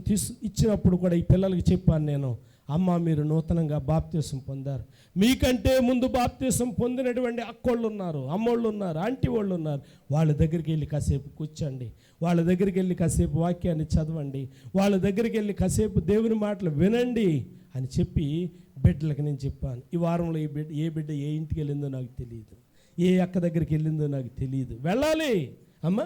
ఇచ్చినప్పుడు కూడా ఈ పిల్లలకి చెప్పాను నేను, అమ్మ మీరు నూతనంగా బాప్తీసం పొందారు, మీకంటే ముందు బాప్తీసం పొందినటువంటి అక్కోళ్ళు ఉన్నారు, అమ్మోళ్ళు ఉన్నారు, ఆంటీ వాళ్ళు ఉన్నారు, వాళ్ళ దగ్గరికి వెళ్ళి కాసేపు కూర్చోండి, వాళ్ళ దగ్గరికి వెళ్ళి కాసేపు వాక్యాన్ని చదవండి, వాళ్ళ దగ్గరికి వెళ్ళి కాసేపు దేవుని మాటలు వినండి అని చెప్పి బిడ్డలకు నేను చెప్పాను. ఈ వారంలో ఏ బిడ్డ ఏ ఇంటికి వెళ్ళిందో నాకు తెలియదు, ఏ అక్క దగ్గరికి వెళ్ళిందో నాకు తెలియదు. వెళ్ళాలి అమ్మ,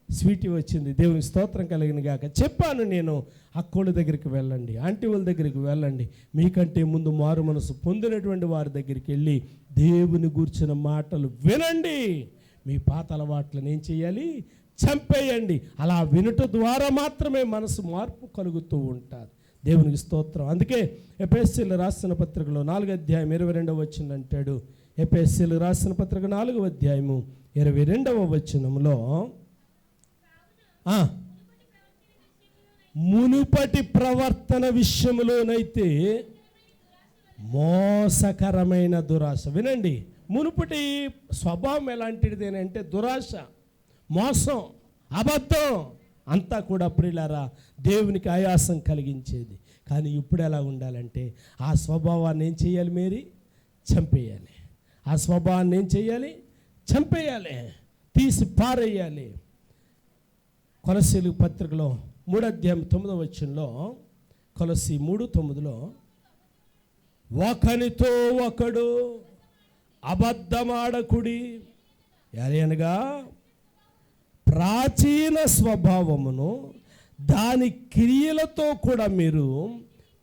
స్వీటీ వచ్చింది, దేవుని స్తోత్రం కలిగిన గాక. చెప్పాను నేను, అక్కోళ్ళ దగ్గరికి వెళ్ళండి, ఆంటీ వాళ్ళ దగ్గరికి వెళ్ళండి, మీకంటే ముందు మారు మనసు పొందినటువంటి వారి దగ్గరికి వెళ్ళి దేవుని గూర్చిన మాటలు వినండి, మీ పాత అలవాట్లను ఏం చేయాలి, చంపేయండి. అలా వినుట ద్వారా మాత్రమే మనసు మార్పు కలుగుతూ ఉంటుంది. దేవునికి స్తోత్రం. అందుకే ఎఫెసీయులకు రాసిన పత్రికలో 4:22 అంటాడు. ఎఫెసీయులకు రాసిన పత్రిక 4:22 మునుపటి ప్రవర్తన విషయంలోనైతే మోసకరమైన దురాశ. వినండి, మునుపటి స్వభావం ఎలాంటిది అంటే దురాశ, మోసం, అబద్ధం అంతా కూడా ప్రియులారా దేవునికి ఆయాసం కలిగించేది. కానీ ఇప్పుడు ఎలా ఉండాలంటే ఆ స్వభావాన్ని ఏం చేయాలి, మేరీ చంపేయాలి. ఆ స్వభావాన్ని ఏం చేయాలి, చంపేయాలి, తీసి పారేయాలి. కొలస్సీయులకు పత్రికలో 3:9 కొలస్సీ 3:9 ఒకనితో ఒకడు అబద్ధమాడకుడి, అనగా ప్రాచీన స్వభావమును దాని క్రియలతో కూడా మీరు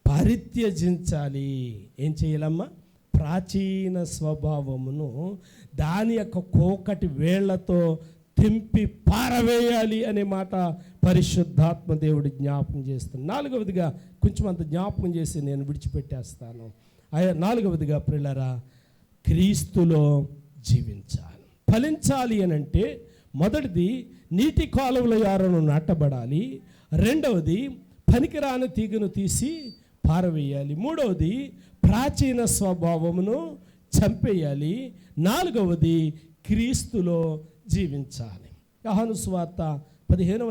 పరిత్యజించాలి. ఏం చేయాలమ్మా, ప్రాచీన స్వభావమును దాని యొక్క కోకటి వేళ్లతో తెంపి పారవేయాలి అనే మాట పరిశుద్ధాత్మ దేవుడు జ్ఞాపకం చేస్తాను. 4వదిగా కొంచెం అంత జ్ఞాపకం చేసి నేను విడిచిపెట్టేస్తాను. 4వదిగా ప్రియులారా, క్రీస్తులో జీవించాలి. ఫలించాలి అని అంటే మొదటిది నీటి కాలువల యారను నాటబడాలి, 2వది పనికిరాని తీగను తీసి పారవేయాలి, 3వది ప్రాచీన స్వభావమును చంపేయాలి, 4వది క్రీస్తులో జీవించాలి. యోహాను సువార్త 15వ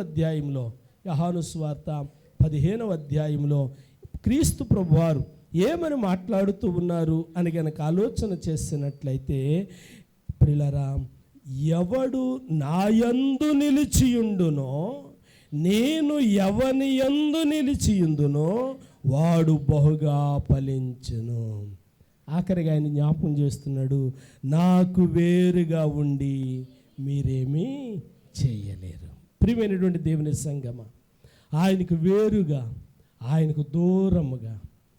అధ్యాయంలో క్రీస్తు ప్రభువారు ఏమని మాట్లాడుతూ ఉన్నారు అని గనక ఆలోచన చేసినట్లయితే ప్రియులారా, ఎవడు నాయందు నిలిచియుండునో నేను ఎవని యందు నిలిచియుందునో వాడు బహుగా ఫలించును. ఆఖరిగా ఆయన జ్ఞాపకం చేస్తున్నాడు, నాకు వేరుగా ఉండి మీరేమీ చేయలేరు. ప్రియమైనటువంటి దేవుని సంగమ, ఆయనకు వేరుగా, ఆయనకు దూరముగా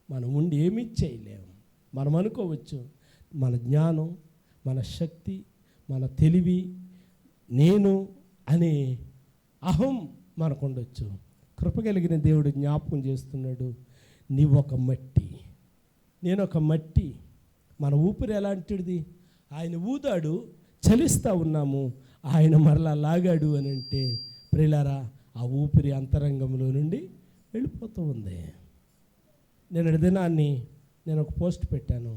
మనం ఉండి ఏమీ చేయలేము. మనం అనుకోవచ్చు మన జ్ఞానం, మన శక్తి, మన తెలివి, నేను అనే అహం మనకు ఉండొచ్చు. కృప కలిగిన దేవుడు జ్ఞాపకం చేస్తున్నాడు, నీవొక మట్టి, నేనొక మట్టి. మన ఊపిరి ఎలాంటిది, ఆయన ఊదాడు, చలిస్తూ ఉన్నాము, ఆయన మరలా లాగాడు అని అంటే ప్రియులారా, ఆ ఊపిరి అంతరంగంలో నుండి వెళ్ళిపోతూ ఉంది. నేను దినాన్ని నేను ఒక పోస్ట్ పెట్టాను.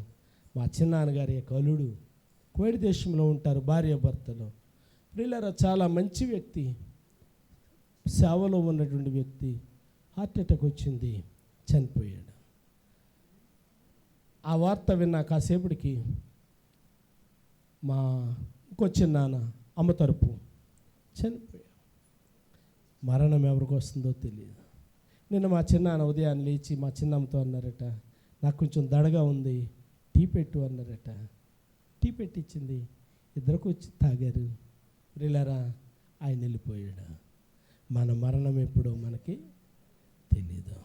మా చిన్నాన్నగారి యొక్క అల్లుడు కువైట్ దేశంలో ఉంటారు, భార్య భర్తలు. ప్రియులారా, చాలా మంచి వ్యక్తి, సేవలో ఉన్నటువంటి వ్యక్తి. హార్ట్ అటాక్ వచ్చింది, చనిపోయాడు. ఆ వార్త విన్నా కాసేపటికి మా ఇంకో చిన్నాన్న అమ్మ తరపు చనిపోయాడు. మరణం ఎవరికి వస్తుందో తెలియదు. నిన్న మా చిన్నాన్న ఉదయాన్ని లేచి మా చిన్నమ్మతో అన్నారట, నాకు కొంచెం దడగా ఉంది, టీ పెట్టు అన్నారట. టీ పెట్టించింది, ఇద్దరికి వచ్చి తాగారు. ప్రియులారా, ఆయన వెళ్ళిపోయాడు. మన మరణం ఎప్పుడో మనకి తెలీదు.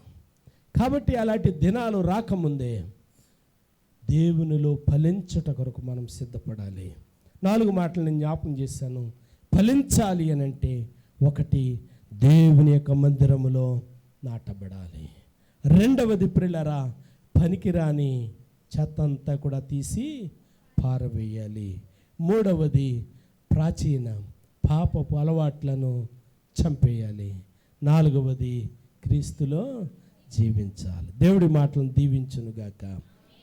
కాబట్టి అలాంటి దినాలు రాకముందే దేవునిలో ఫలించుట కొరకు మనం సిద్ధపడాలి. 4 మాటలు నేను జ్ఞాపకం చేశాను. ఫలించాలి అని అంటే, 1 దేవుని యొక్క మందిరములో నాటబడాలి, 2వది ప్రియులారా పనికిరాని చెత్తంతా కూడా తీసి పారవేయాలి, 3వది ప్రాచీన పాపపు అలవాట్లను చంపేయాలి. 4వది క్రీస్తులో జీవించాలి. దేవుడి మాటలను దీవించునుగాక.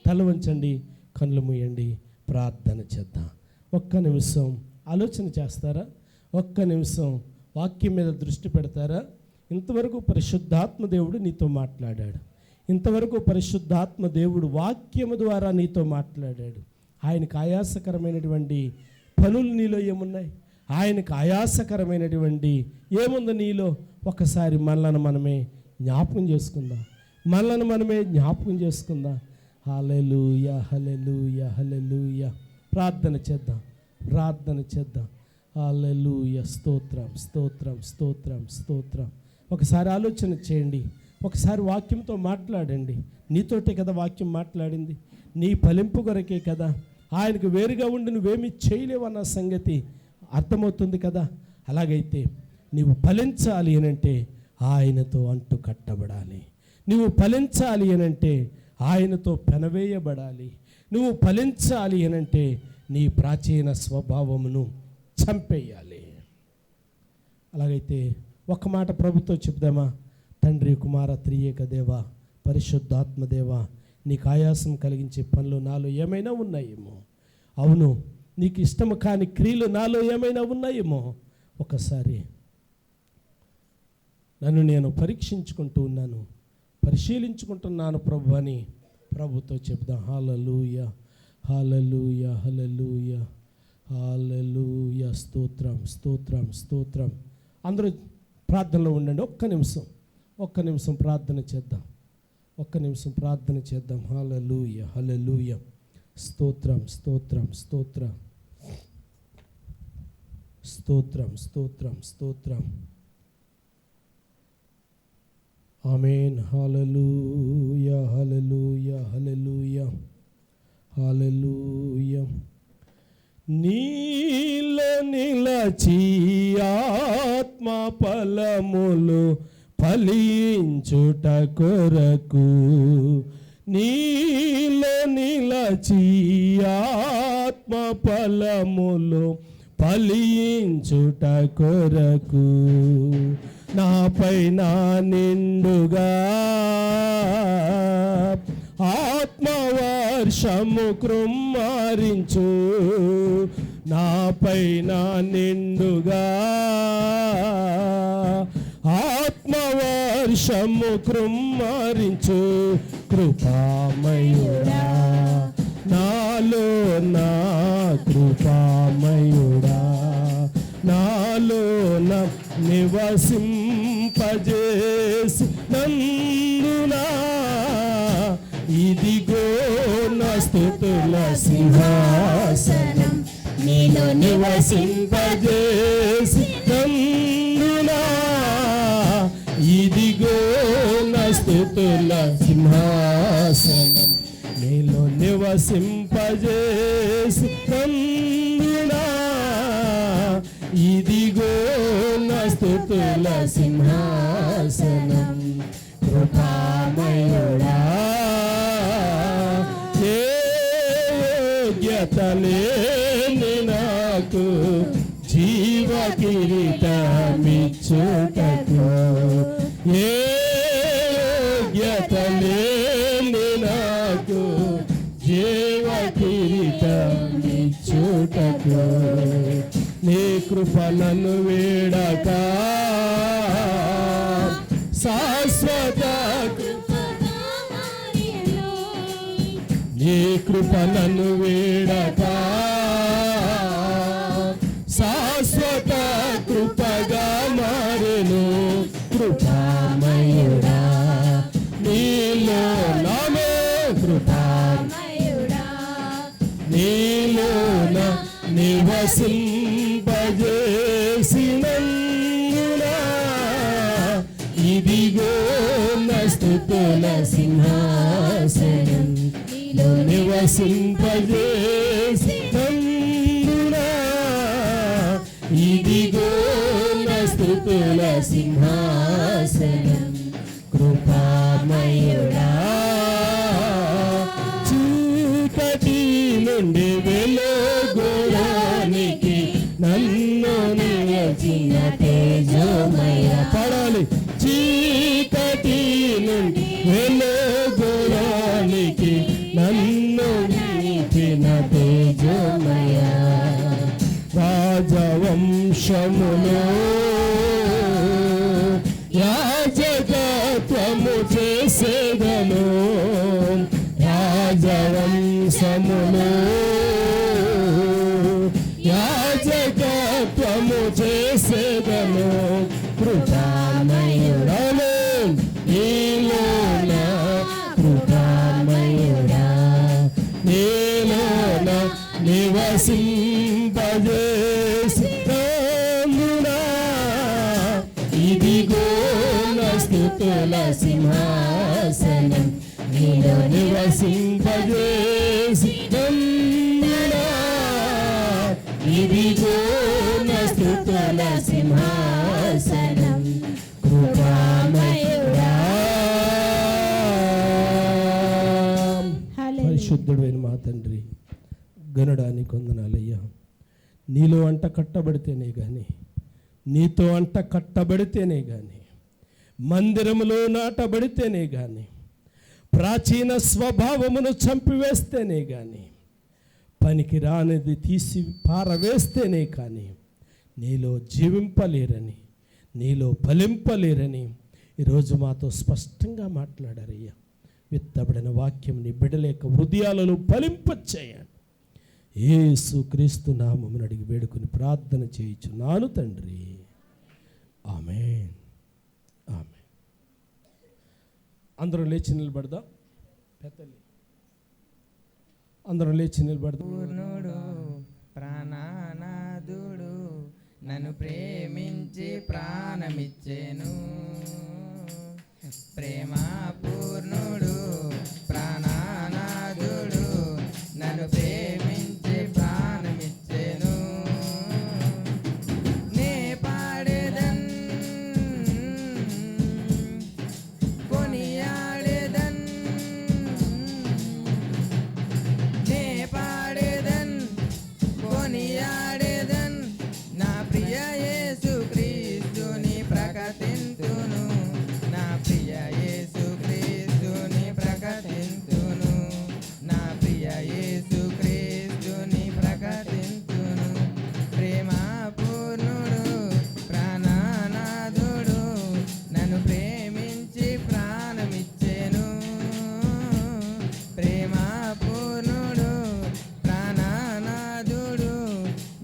తల వంచండి, కళ్ళు మూయండి, ప్రార్థన చేద్దాం. ఒక్క నిమిషం ఆలోచన చేస్తారా? ఒక్క నిమిషం వాక్యం మీద దృష్టి పెడతారా? ఇంతవరకు పరిశుద్ధాత్మ దేవుడు నీతో మాట్లాడాడు. ఇంతవరకు పరిశుద్ధాత్మ దేవుడు వాక్యము ద్వారా నీతో మాట్లాడాడు. ఆయనకు ఆయాసకరమైనటువంటి పనులు నీలో ఏమున్నాయి? ఆయనకు ఆయాసకరమైనటువంటి ఏముంది నీలో? ఒకసారి మనలను మనమే జ్ఞాపకం చేసుకుందాం. మనలను మనమే జ్ఞాపకం చేసుకుందాం. హల్లెలూయా, హల్లెలూయా, హల్లెలూయా. ప్రార్థన చేద్దాం, ప్రార్థన చేద్దాం. హల్లెలూయా. స్తోత్రం, స్తోత్రం, స్తోత్రం, స్తోత్రం. ఒకసారి ఆలోచన చేయండి. ఒకసారి వాక్యంతో మాట్లాడండి. నీతోటే కదా వాక్యం మాట్లాడింది. నీ ఫలింపు కొరకే కదా. ఆయనకు వేరుగా ఉండి నువ్వేమీ చేయలేవన్న సంగతి అర్థమవుతుంది కదా. అలాగైతే నీవు ఫలించాలి అనంటే ఆయనతో అంటు కట్టబడాలి. నువ్వు ఫలించాలి అనంటే ఆయనతో పెనవేయబడాలి. నువ్వు ఫలించాలి అనంటే నీ ప్రాచీన స్వభావమును చంపేయాలి. అలాగైతే ఒక మాట ప్రభుతో చెప్దామా? తండ్రి, కుమార, త్రియేక దేవ, పరిశుద్ధాత్మ దేవ, నీకు ఆయాసం కలిగించే పనులు నాలో ఏమైనా ఉన్నాయేమో, అవును నీకు ఇష్టము కాని క్రియలు నాలో ఏమైనా ఉన్నాయేమో, ఒకసారి నన్ను నేను పరీక్షించుకుంటూ ఉన్నాను, పరిశీలించుకుంటున్నాను ప్రభు అని ప్రభుతో చెప్దాం. హల్లెలూయా, హల్లెలూయా, హల్లెలూయా, హల్లెలూయా. స్తోత్రం, స్తోత్రం, స్తోత్రం. అందరూ ప్రార్థనలో ఉండండి. ఒక్క నిమిషం ప్రార్థన చేద్దాం. ఒక్క నిమిషం ప్రార్థన చేద్దాం. హల్లెలూయా, హల్లెలూయా. స్తోత్రం, స్తోత్రం, స్తోత్రం, స్తోత్రం, స్తోత్రం, స్తోత్రం. ఆమేన్. హల్లెలూయా, హల్లెలూయా, హల్లెలూయా, హల్లెలూయా. నీలో నిలచి ఆత్మ ఫలములు ఫలించుట కొరకు, నీలో నిలచి ఆత్మ ఫలములు ఫలించుట కొరకు, నాపై నా నిండుగా ఆత్మవర్షము కృమ్మరించు, నాపై నా నిండుగా ఆత్మవర్షము కృమ్మరించు, కృపామయుడా నాలో నా కృపామయుడా, నాలో నా నివసింపజేసి నందునా, ఇదిగో నా స్తుతుల సింహాసనం, నీలో నివసింపజేసి నందునా, ఇదిగో నా స్తుతుల సింహాసనం, నీలో నివసింపజేసి నందునా, ఇదిగో నా స్తుతుల సింహాసనం, కృపామయుడా. యోగ్యత లేని నాకు జీవ కిరీటమిచ్చుటకు, యోగ్యత లేని నాకు జీవ కిరీటమిచ్చుటకు, నీ కృప నన్ను వీడక శాశ్వత, నీ కృప నన్ను వీడక శాశ్వత కృపగా మారెను, కృపామయుడా నీలో నామే, కృపామయుడా నీలో నా నివసింపజేసినందునా, ఇదిగో నా స్తుతుల సింహాసనం, నీలో నివసింపజేసినందునా, ఇదిగో నా స్తుతుల సింహాసనం, కృపామయుడా. చీకటి నుండి వెలుగులోనికి నన్ను నిలచిన తేజోమయ పాడాలి. చీకటి నుండి వెలుగులోనికి నన్ను నిలిపిన తేజోమయ రాజవంశములో యాజకత్వము చేసేదను. రాజవంశములో యాజకత్వము చేసేదను. కృపామయుడా నీలోన, కృపామయుడా నీలోన నివసింపజేసినా. ఇదిగో నా స్తుతుల సింహాసనం, నీలో నివసింపజేసినా. ఇదిగో నా స్తుతుల సింహాసనం, కృపామయుడా. పరిశుద్ధుడైన మా తండ్రి, గనుడానికి వందనాలయ్యా. నీలో అంట కట్టబడితేనే కానీ, నీతో అంట కట్టబడితేనే కానీ, మందిరములో నాటబడితేనే కానీ, ప్రాచీన స్వభావమును చంపివేస్తేనే కానీ, పనికి రానిది తీసి పారవేస్తేనే కానీ నీలో జీవింపలేరని, నీలో ఫలింపలేరని ఈరోజు మాతో స్పష్టంగా మాట్లాడారయ్యా. విత్తబడిన వాక్యం నీ బిడ్డల యొక్క హృదయాలలో ఫలింపచేయండి. యేసు క్రీస్తు నామమును అడిగి వేడుకొని ప్రార్థన చేయుచున్నాను తండ్రి, ఆమేన్, ఆమేన్. అందరూ లేచి నిలబడదాం. పెద్దలు అందరూ లేచి నిలబడదాం. పూర్ణుడు ప్రాణనాథుడు నన్ను ప్రేమించి ప్రాణమిచ్చెను. ప్రేమ పూర్ణుడు ప్రాణనాథుడు నన్ను ప్రేమించి ప్రాణమిచ్చెను. నే పాడేదన్ కొనియాడేదన్, నే పాడేదన్ కొనియాడేదన్ నా ప్రియ యేసు క్రీస్తుని ప్రకటింతును. నా ప్రియ యేసు క్రీస్తుని ప్రకటింతును. నా ప్రియ యేసు క్రీస్తుని ప్రకటింతును. ప్రేమ పూర్ణుడు ప్రాణనాథుడు నన్ను ప్రేమించి ప్రాణమిచ్చెను. ప్రేమ పూర్ణుడు ప్రాణనాథుడు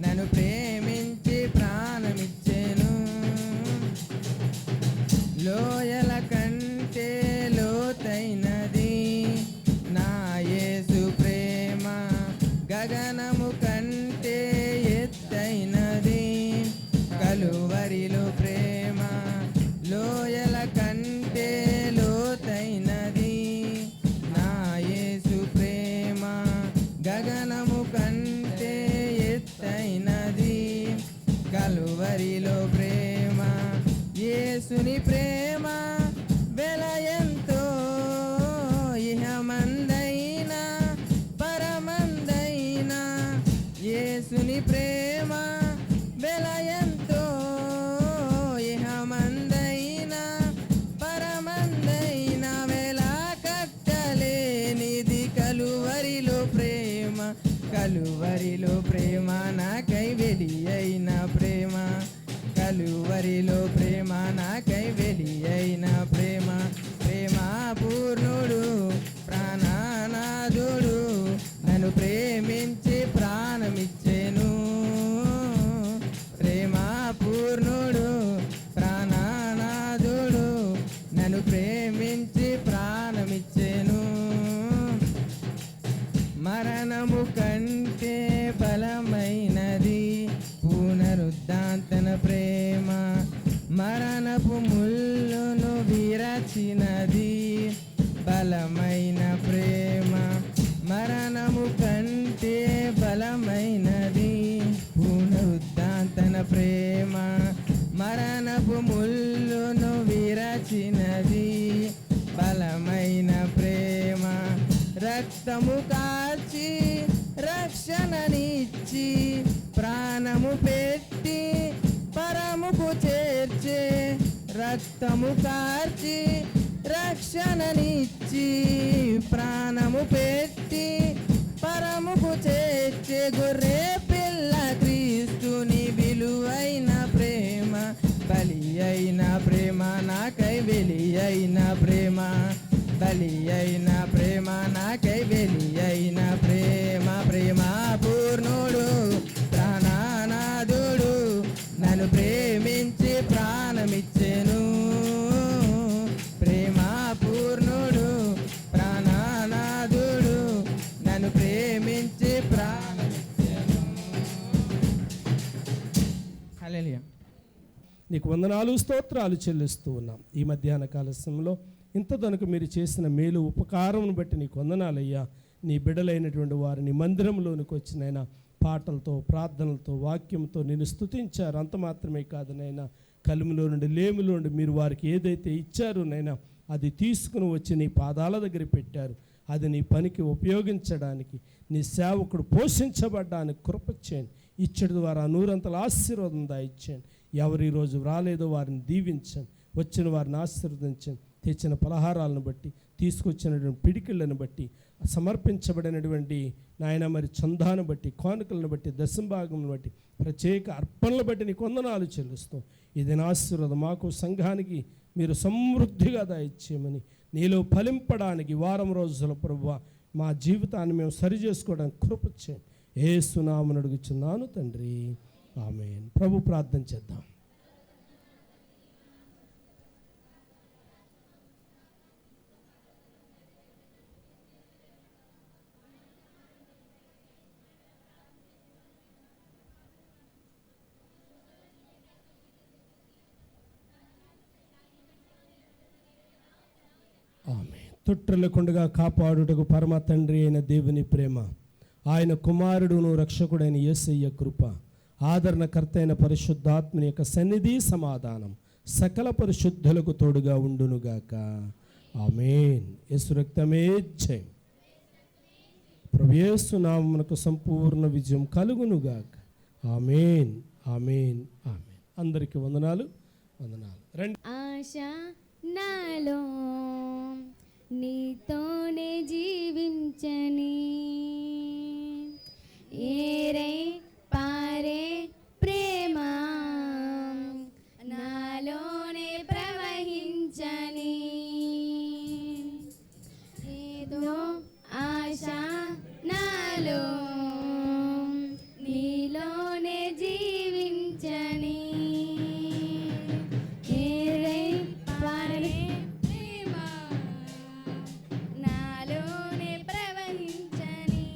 నన్ను ప్రేమించి ప్రాణమిచ్చెను. లోయల కంటే లోతైనది నా యేసు ప్రేమ, గగనము కంటే ఎత్తైనది కలువరిలో ప్రేమ. లోయల కంటే లోతైనది నా యేసు ప్రేమ, గగనము కంటే ఎత్తైనది కలువరిలో ప్రేమ. యేసుని ప్రేమ వెలయంతో ఇహమందైనా పరమందైనా. యేసుని ప్రేమ వెలయంతో ఇహమందైనా పరమందైనా. వెల కట్టలేనిది కలువరిలో ప్రేమ, కలువరిలో ప్రేమ నాకై వెలి అయిన ప్రేమ, కలువరిలో ప్రేమ నాకై వెలి అయిన ప్రేమ. ప్రేమ పూర్ణుడు ప్రాణనాథుడు నన్ను ప్రేమించి ప్రాణమిచ్చెను. ప్రేమ పూర్ణుడు ప్రాణనాథుడు నన్ను ప్రేమించి ప్రాణమిచ్చెను. మరణము కంటే బలమైనది పునరుద్ధాంతన ప్రేమ, మరణపు ముళ్ళును విరచినది బలమైన ప్రేమ. మరణము కంటే బలమైనది పునరుద్ధాంతన ప్రేమ, మరణపు ముళ్ళును విరచినది బలమైన ప్రేమ. రక్తము కాచి రక్షణనిచ్చి ప్రాణము పెట్టి పర రక్తము కార్చి రక్షణనిచ్చి ప్రాణము పెట్టి పరముకు చేర్చే గొర్రె పిల్ల క్రీస్తుని విలువైన ప్రేమ బలి అయిన ప్రేమ నాకై వెలి అయిన ప్రేమ బలి అయిన ప్రేమ నాకై వెలి అయిన ప్రేమ ప్రేమ పూర్ణుడు ప్రాణనాథుడు నన్ను ప్రేమించి ప్రాణమిచ్చెను ప్రేమ పూర్ణుడు ప్రాణనాథుడు నన్ను ప్రేమించి ప్రాణమిచ్చెను. హల్లెలూయా. నీకు వందనాలు స్తోత్రాలు చెల్లిస్తూ ఉన్నాం. ఈ మధ్యాహ్న కాల సమయంలో ఇంతదనకు మీరు చేసిన మేలు ఉపకారం బట్టి నీకు వందనాలయ్యా. నీ బిడ్డలైనటువంటి వారిని మందిరంలోనికి వచ్చినైనా పాటలతో ప్రార్థనలతో వాక్యంతో నేను స్తుతించారు. అంత మాత్రమే కాదు నైనా, కలుములో నుండి లేములో నుండి మీరు వారికి ఏదైతే ఇచ్చారో నైనా అది తీసుకుని వచ్చి నీ పాదాల దగ్గర పెట్టారు. అది నీ పనికి ఉపయోగించడానికి, నీ సేవకుడు పోషించబడ్డానికి కృప చేయండి. ఇచ్చడి ద్వారా నూరంతల ఆశీర్వాదం దాయిచ్చేయండి. ఎవరు ఈరోజు రాలేదో వారిని దీవించండి, వచ్చిన వారిని ఆశీర్వదించండి. తెచ్చిన పలహారాలను బట్టి, తీసుకొచ్చినటువంటి పిడికిళ్ళను బట్టి, సమర్పించబడినటువంటి నాయన మరి చందాను బట్టి, కానుకలను బట్టి, దశంభాగములను బట్టి, ప్రత్యేక అర్పణలు బట్టి నీకు వందనాలు చెల్లిస్తాం. ఇది నా ఆశీర్వాదం మాకు సంఘానికి మీరు సమృద్ధిగా దాయిచ్చేయమని, నీలో ఫలింపడానికి వారం రోజుల ప్రభువా మా జీవితాన్ని మేము సరి చేసుకోవడానికి కృప చేయండి. యేసు నామమున అడుగుచున్నాను తండ్రి, ఆమేన్. ప్రభు ప్రార్థన చేద్దాం. ఆమేన్. తొట్టిల్లకుండగా కాపాడుటకు పరమ తండ్రి అయిన దేవుని ప్రేమ, ఆయన కుమారుడును రక్షకుడైన యేసయ్య కృప, ఆదరణకర్త అయిన పరిశుద్ధాత్మని యొక్క సన్నిధి సమాధానం సకల పరిశుద్ధులకు తోడుగా ఉండునుగాక. ఆమేన్. యేసు రక్తమే జయం. ప్రభు యేసు నామమునకు సంపూర్ణ విజయం కలుగునుగాక. ఆమేన్, ఆమేన్, ఆమేన్. అందరికీ వందనాలు, వందనాలు. రండి. ఆశ నాలో నీతోనే జీవించని, ఏరే పారే ప్రేమ నాలోనే ప్రవహించని, ఏదో ఆశ నాలో నీలోనే జీవించని, ఏరే పారే ప్రేమ నాలోనే ప్రవహించని,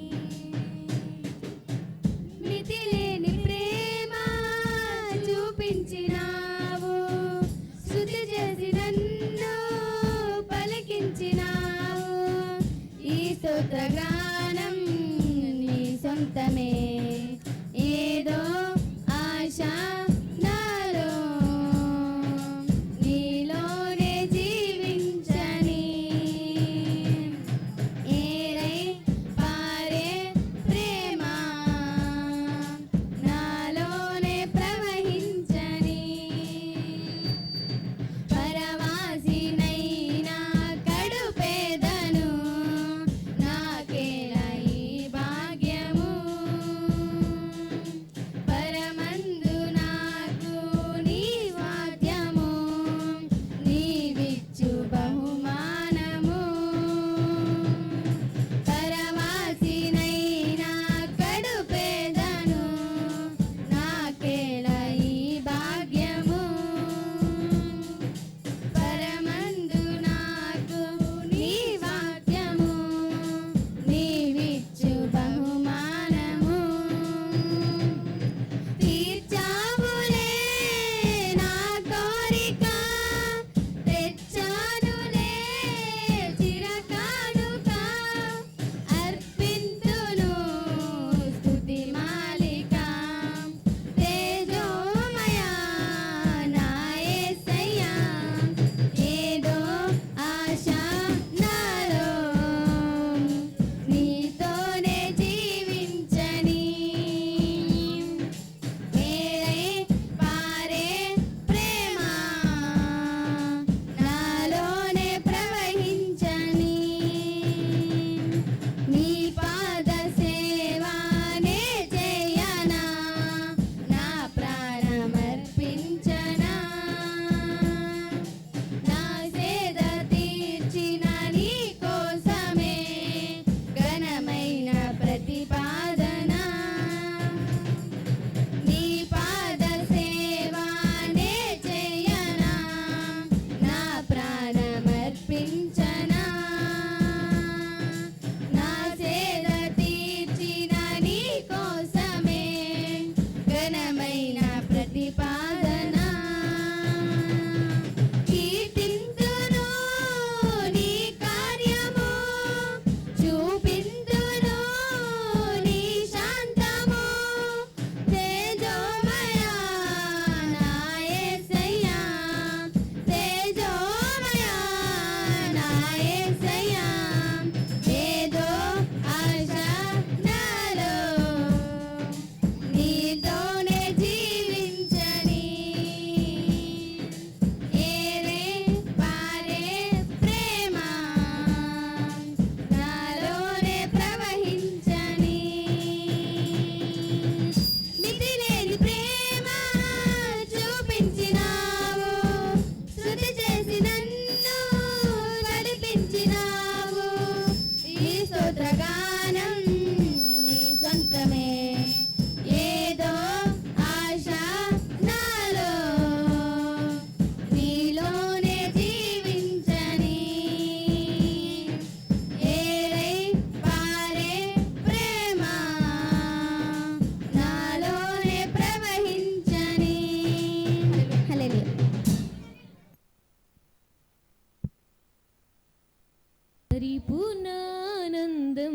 పరిపూర్ణానందం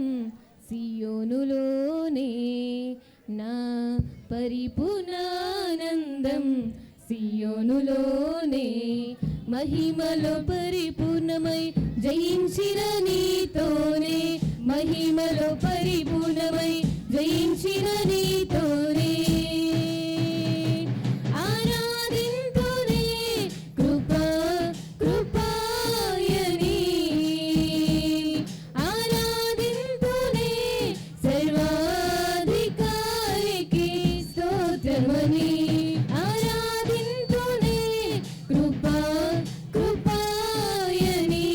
సియోనులోనే, నా పరిపూర్ణానందం సియోనులోనే. మహిమలో పరిపూర్ణమై జయించిన నీతోనే, మహిమలో పరిపూర్ణమై జయించిన నీతోనే. ఆరాధింతునే కృపా కృపాయని, ఆరాధింతునే సర్వాధికారికి స్తోత్రమని. ఆరాధింతునే కృపా కృపాయని,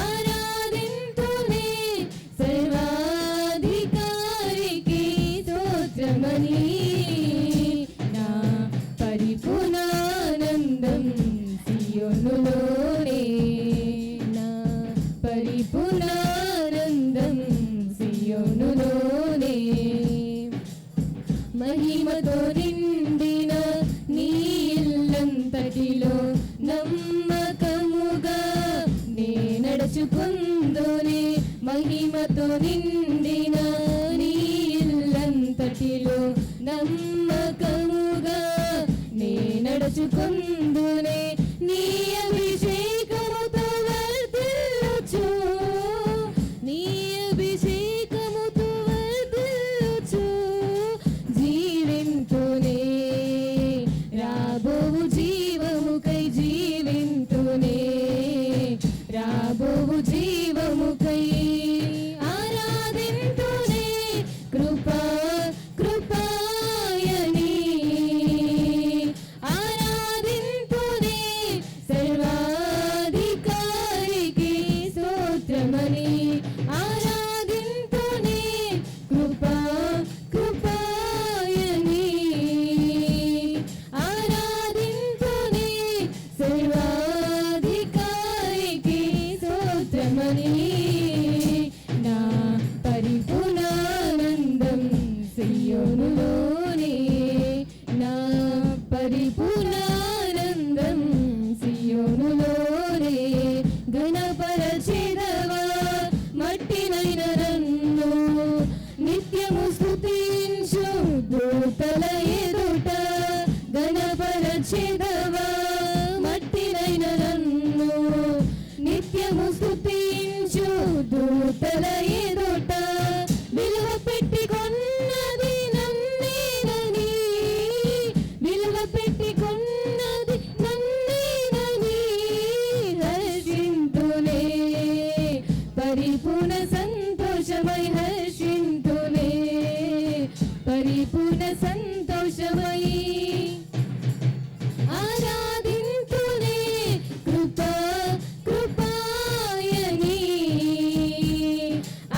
ఆరాధింతునే సర్వాధికారికి స్తోత్రమని. నా పరిపూర్ణానందం సియోనులోనే, నా పరిపూర్ణానందం సియోనులోనే. మహిమతో నిండిన నీ ఇల్లంతటిలో నమ్మకముగా నే నడుచుకుందునే. మహిమతో నిండిన నీ ఇల్లంతటిలో నమ్మకముగా నే నడుచుకుందునే. నీ అభిషేకముతో వర్ధిల్లుచు, నీ అభిషేకముతో వర్ధిల్లుచు జీవింతునే. రాబోవు జీవముకై జీవింతునే, రాబోవు జీవముకై. ఆరాధింతునే కృపా కృపాయని, ఆరాధింతునే సర్వాధికారికి స్తోత్రమని. ఆరాధింతునే కృపా కృపాయని, ఆరాధింతునే సర్వాధికారికి స్తోత్రమని. నా పరిపూర్ణానందం సియోనులోనే, నా పరిపూర్ణానందం సియోనులోనే. ఘనపరచెదవా మట్టినైన నన్ను, నిత్యము స్తుతించు దూతల ఎదుట. ఘనపరచెదవా మట్టినైన నన్ను, నిత్యము స్తుతించు దూతల ఎదుట. విలువ పెట్టుకొన్నది నన్నేనని, విలువ పెట్టుకొన్నది నన్నేనని హర్షింతునే. పరిపూర్ణ సంతోషమై హర్షింతునే, పరిపూర్ణ సంతోషమై. ఆరాధింతునే కృపా కృపాయని,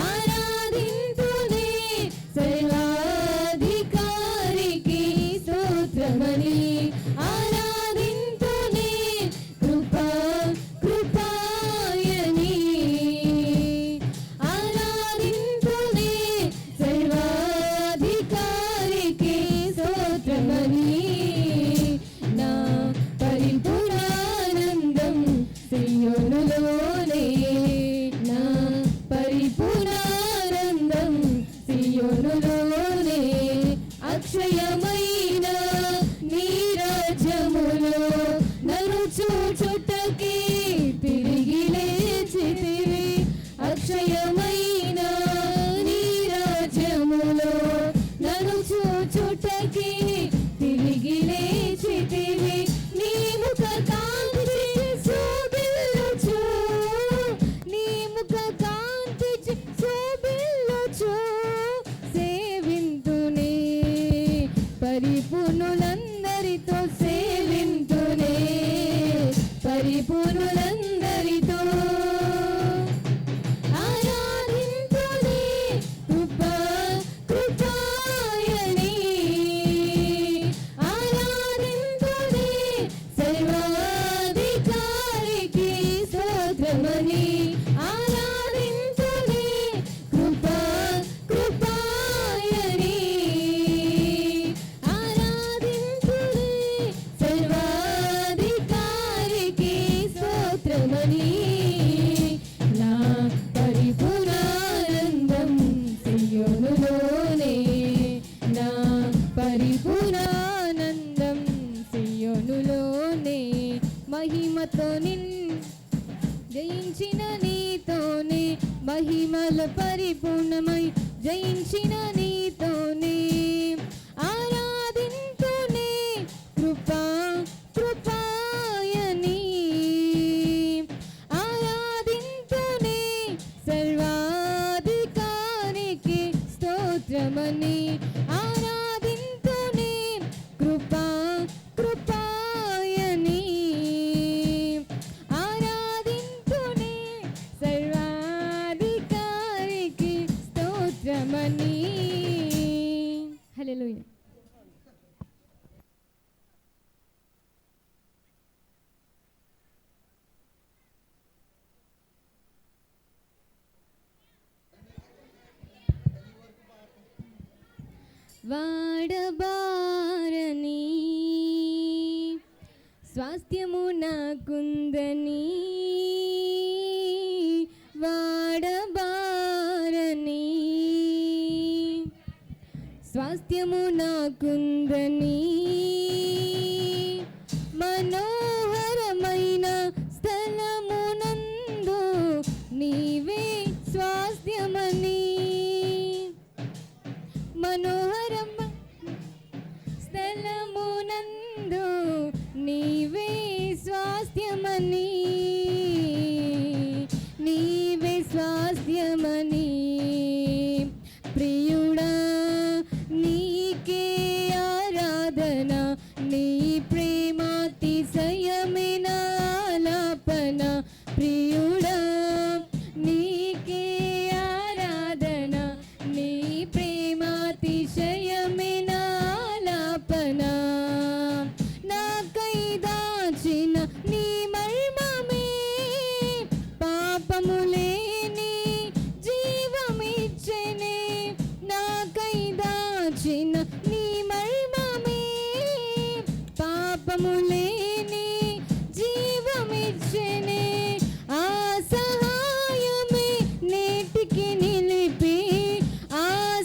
ఆరాధింతునే సర్వాధికారికి స్తోత్రమని. ఆరాధింతునే కృపా కృపాయని, ఆరాధింతునే సర్వాధికారికి స్తోత్రమని. నా పరిపూర్ణానందం సియోనులోనే, నా పరిపూర్ణానందం సియోనులోనే. అక్షయమైన నీ రాజ్యములో నన్ను చూచుటకి తిరిగి లేచితివి. అక్షయమైన నీ రాజ్యములో నన్ను చూచుటకి తిరిగి లేచితివి. నీ ముఖ కాంతి శోభిల్లుచు, నీ ముఖ కాంతి శోభిల్లుచు సేవింతునే. పరిపూర్ణులందరితో సేవింతునే, పరిపూర్ణులందరితో. ఆరాధింతునే కృపా కృపాయని, ఆరాధింతునే సర్వాధికారికి స్తోత్రమని. ఆరాధింతునే కృపా కృపాయని, ఆరాధింతునే నాతో జయించిన నీతోనే మహిమల పరిపూర్ణమై జయించిన నీతోనే ఆరాధింతునే కృపా కృపాయని ఆరాధింతునే సర్వాధికారికి స్తోత్రమని ఆరాధింతునే కృపా కృపాయని ఆరాధింతునే సర్వాధికారికి స్తోత్రమని. హల్లెలూయా. వాడబారని స్వాస్థ్యము నాకుందని వాడబారని స్వాస్థ్యము నాకుందని మనోహరమైన స్థలమునందు నీవే స్వాస్థ్యమని మనోహరం స్థలమునందు నీవే స్వాస్థ్యమని నీవే స్వాస్థ్యమని ప్రియుడా నీకే ఆరాధన నీ ప్రేమాతిశయమైన ఆలాపన ప్రియుడా నీకే ఆరాధన నీ ప్రేమాతిశయమైన ఆలాపన నాకై దాచిన నీ మర్మమే పాపములేని జీవమిచ్చెనే నాకై దాచిన నీ మర్మమే పాపములేని జీవమిచ్చెనే ఆ సహాయమే నేటికి నిలిపి ఆ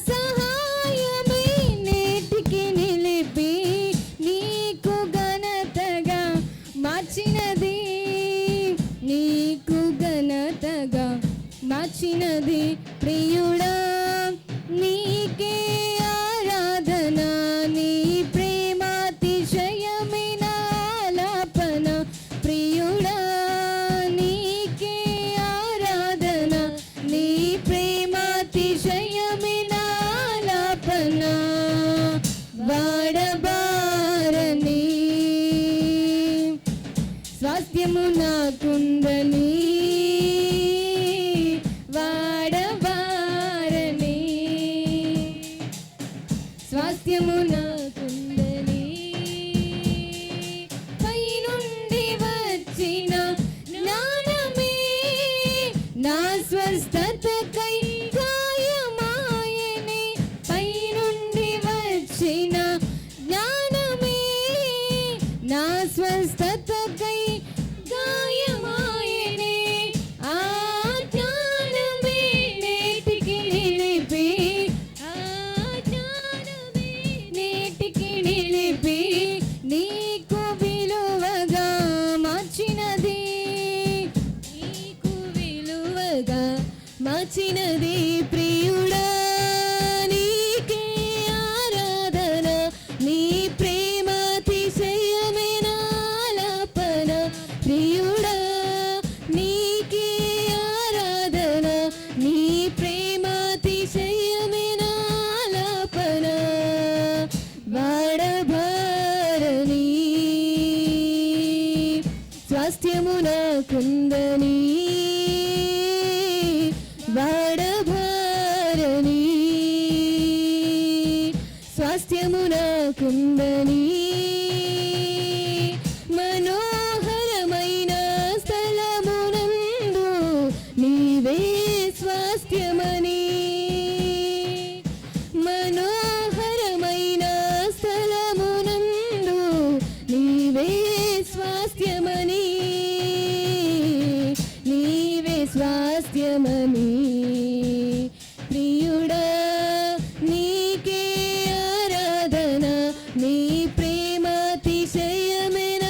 సహాయమే నేటికి నిలిపి నీకు ఘనతగా మార్చినది నీకు ఘనతగా మార్చినది ప్రియుడా నీకే ఆరాధన నీ ప్రేమాతిశయమైన ఆలాపన ప్రియుడా నీకే ఆరాధన నీ ప్రేమాతిశయమైన ఆలాపన వాడబారని స్వాస్థ్యము నాకుందని వాడబారని స్వాస్థ్యము నాకుందని పైనుండి వచ్చిన జ్ఞానమే నా స్వస్థతకై గాయమాయనే పైనుండి వచ్చిన జ్ఞానమే నా స్వస్థతకై గాయమాయనే ఆ జ్ఞానమే నేటికి నిలిపి ఆ జ్ఞానమే నేటికి నిలిపి నీకు విలువగా మార్చినది నీకు విలువగా మార్చినది ప్రియుడా నీకే ఆరాధన నీ ప్రేమాతిశయమైన ఆలాపన ప్రియుడా నీకే ఆరాధన నీ ప్రేమాతిశయమైన ఆలాపన వాడబారని స్వాస్థ్యము నాకుందని వాడబారని స్వాస్థ్యము నాకుందని మనోహరమైన స్థలమునందు నీవే స్వాస్థ్యమని మనోహరమైన స్థలమునందు నీవే స్వాస్థ్యమని నీవే స్వాస్థ్యమని ప్రియుడా నీకే ఆరాధన నీ ప్రేమాతిశయమైన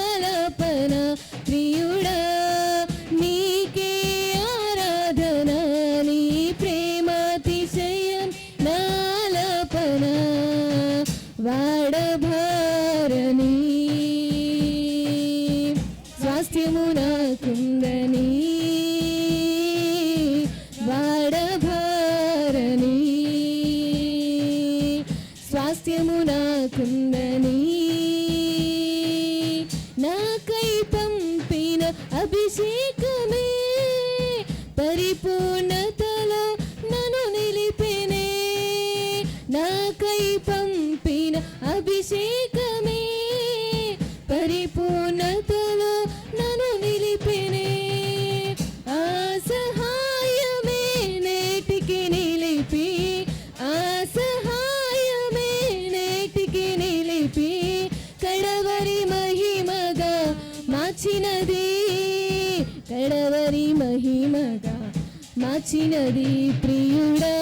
ఆలాపన ప్రియుడా అభిషేకమే పరిపూర్ణతలో నన్ను నిలిపినే, నాకై పంపిన అభిషేకమే పరిపూర్ణతలో నన్ను నిలిపినే. ఆ సహాయమే నేటికి నిలిపి, ఆ సహాయమే నేటికి నిలిపి కడవరి మహిమగా మార్చినది, కడవరి మహిమగా మార్చినది ప్రియుడా.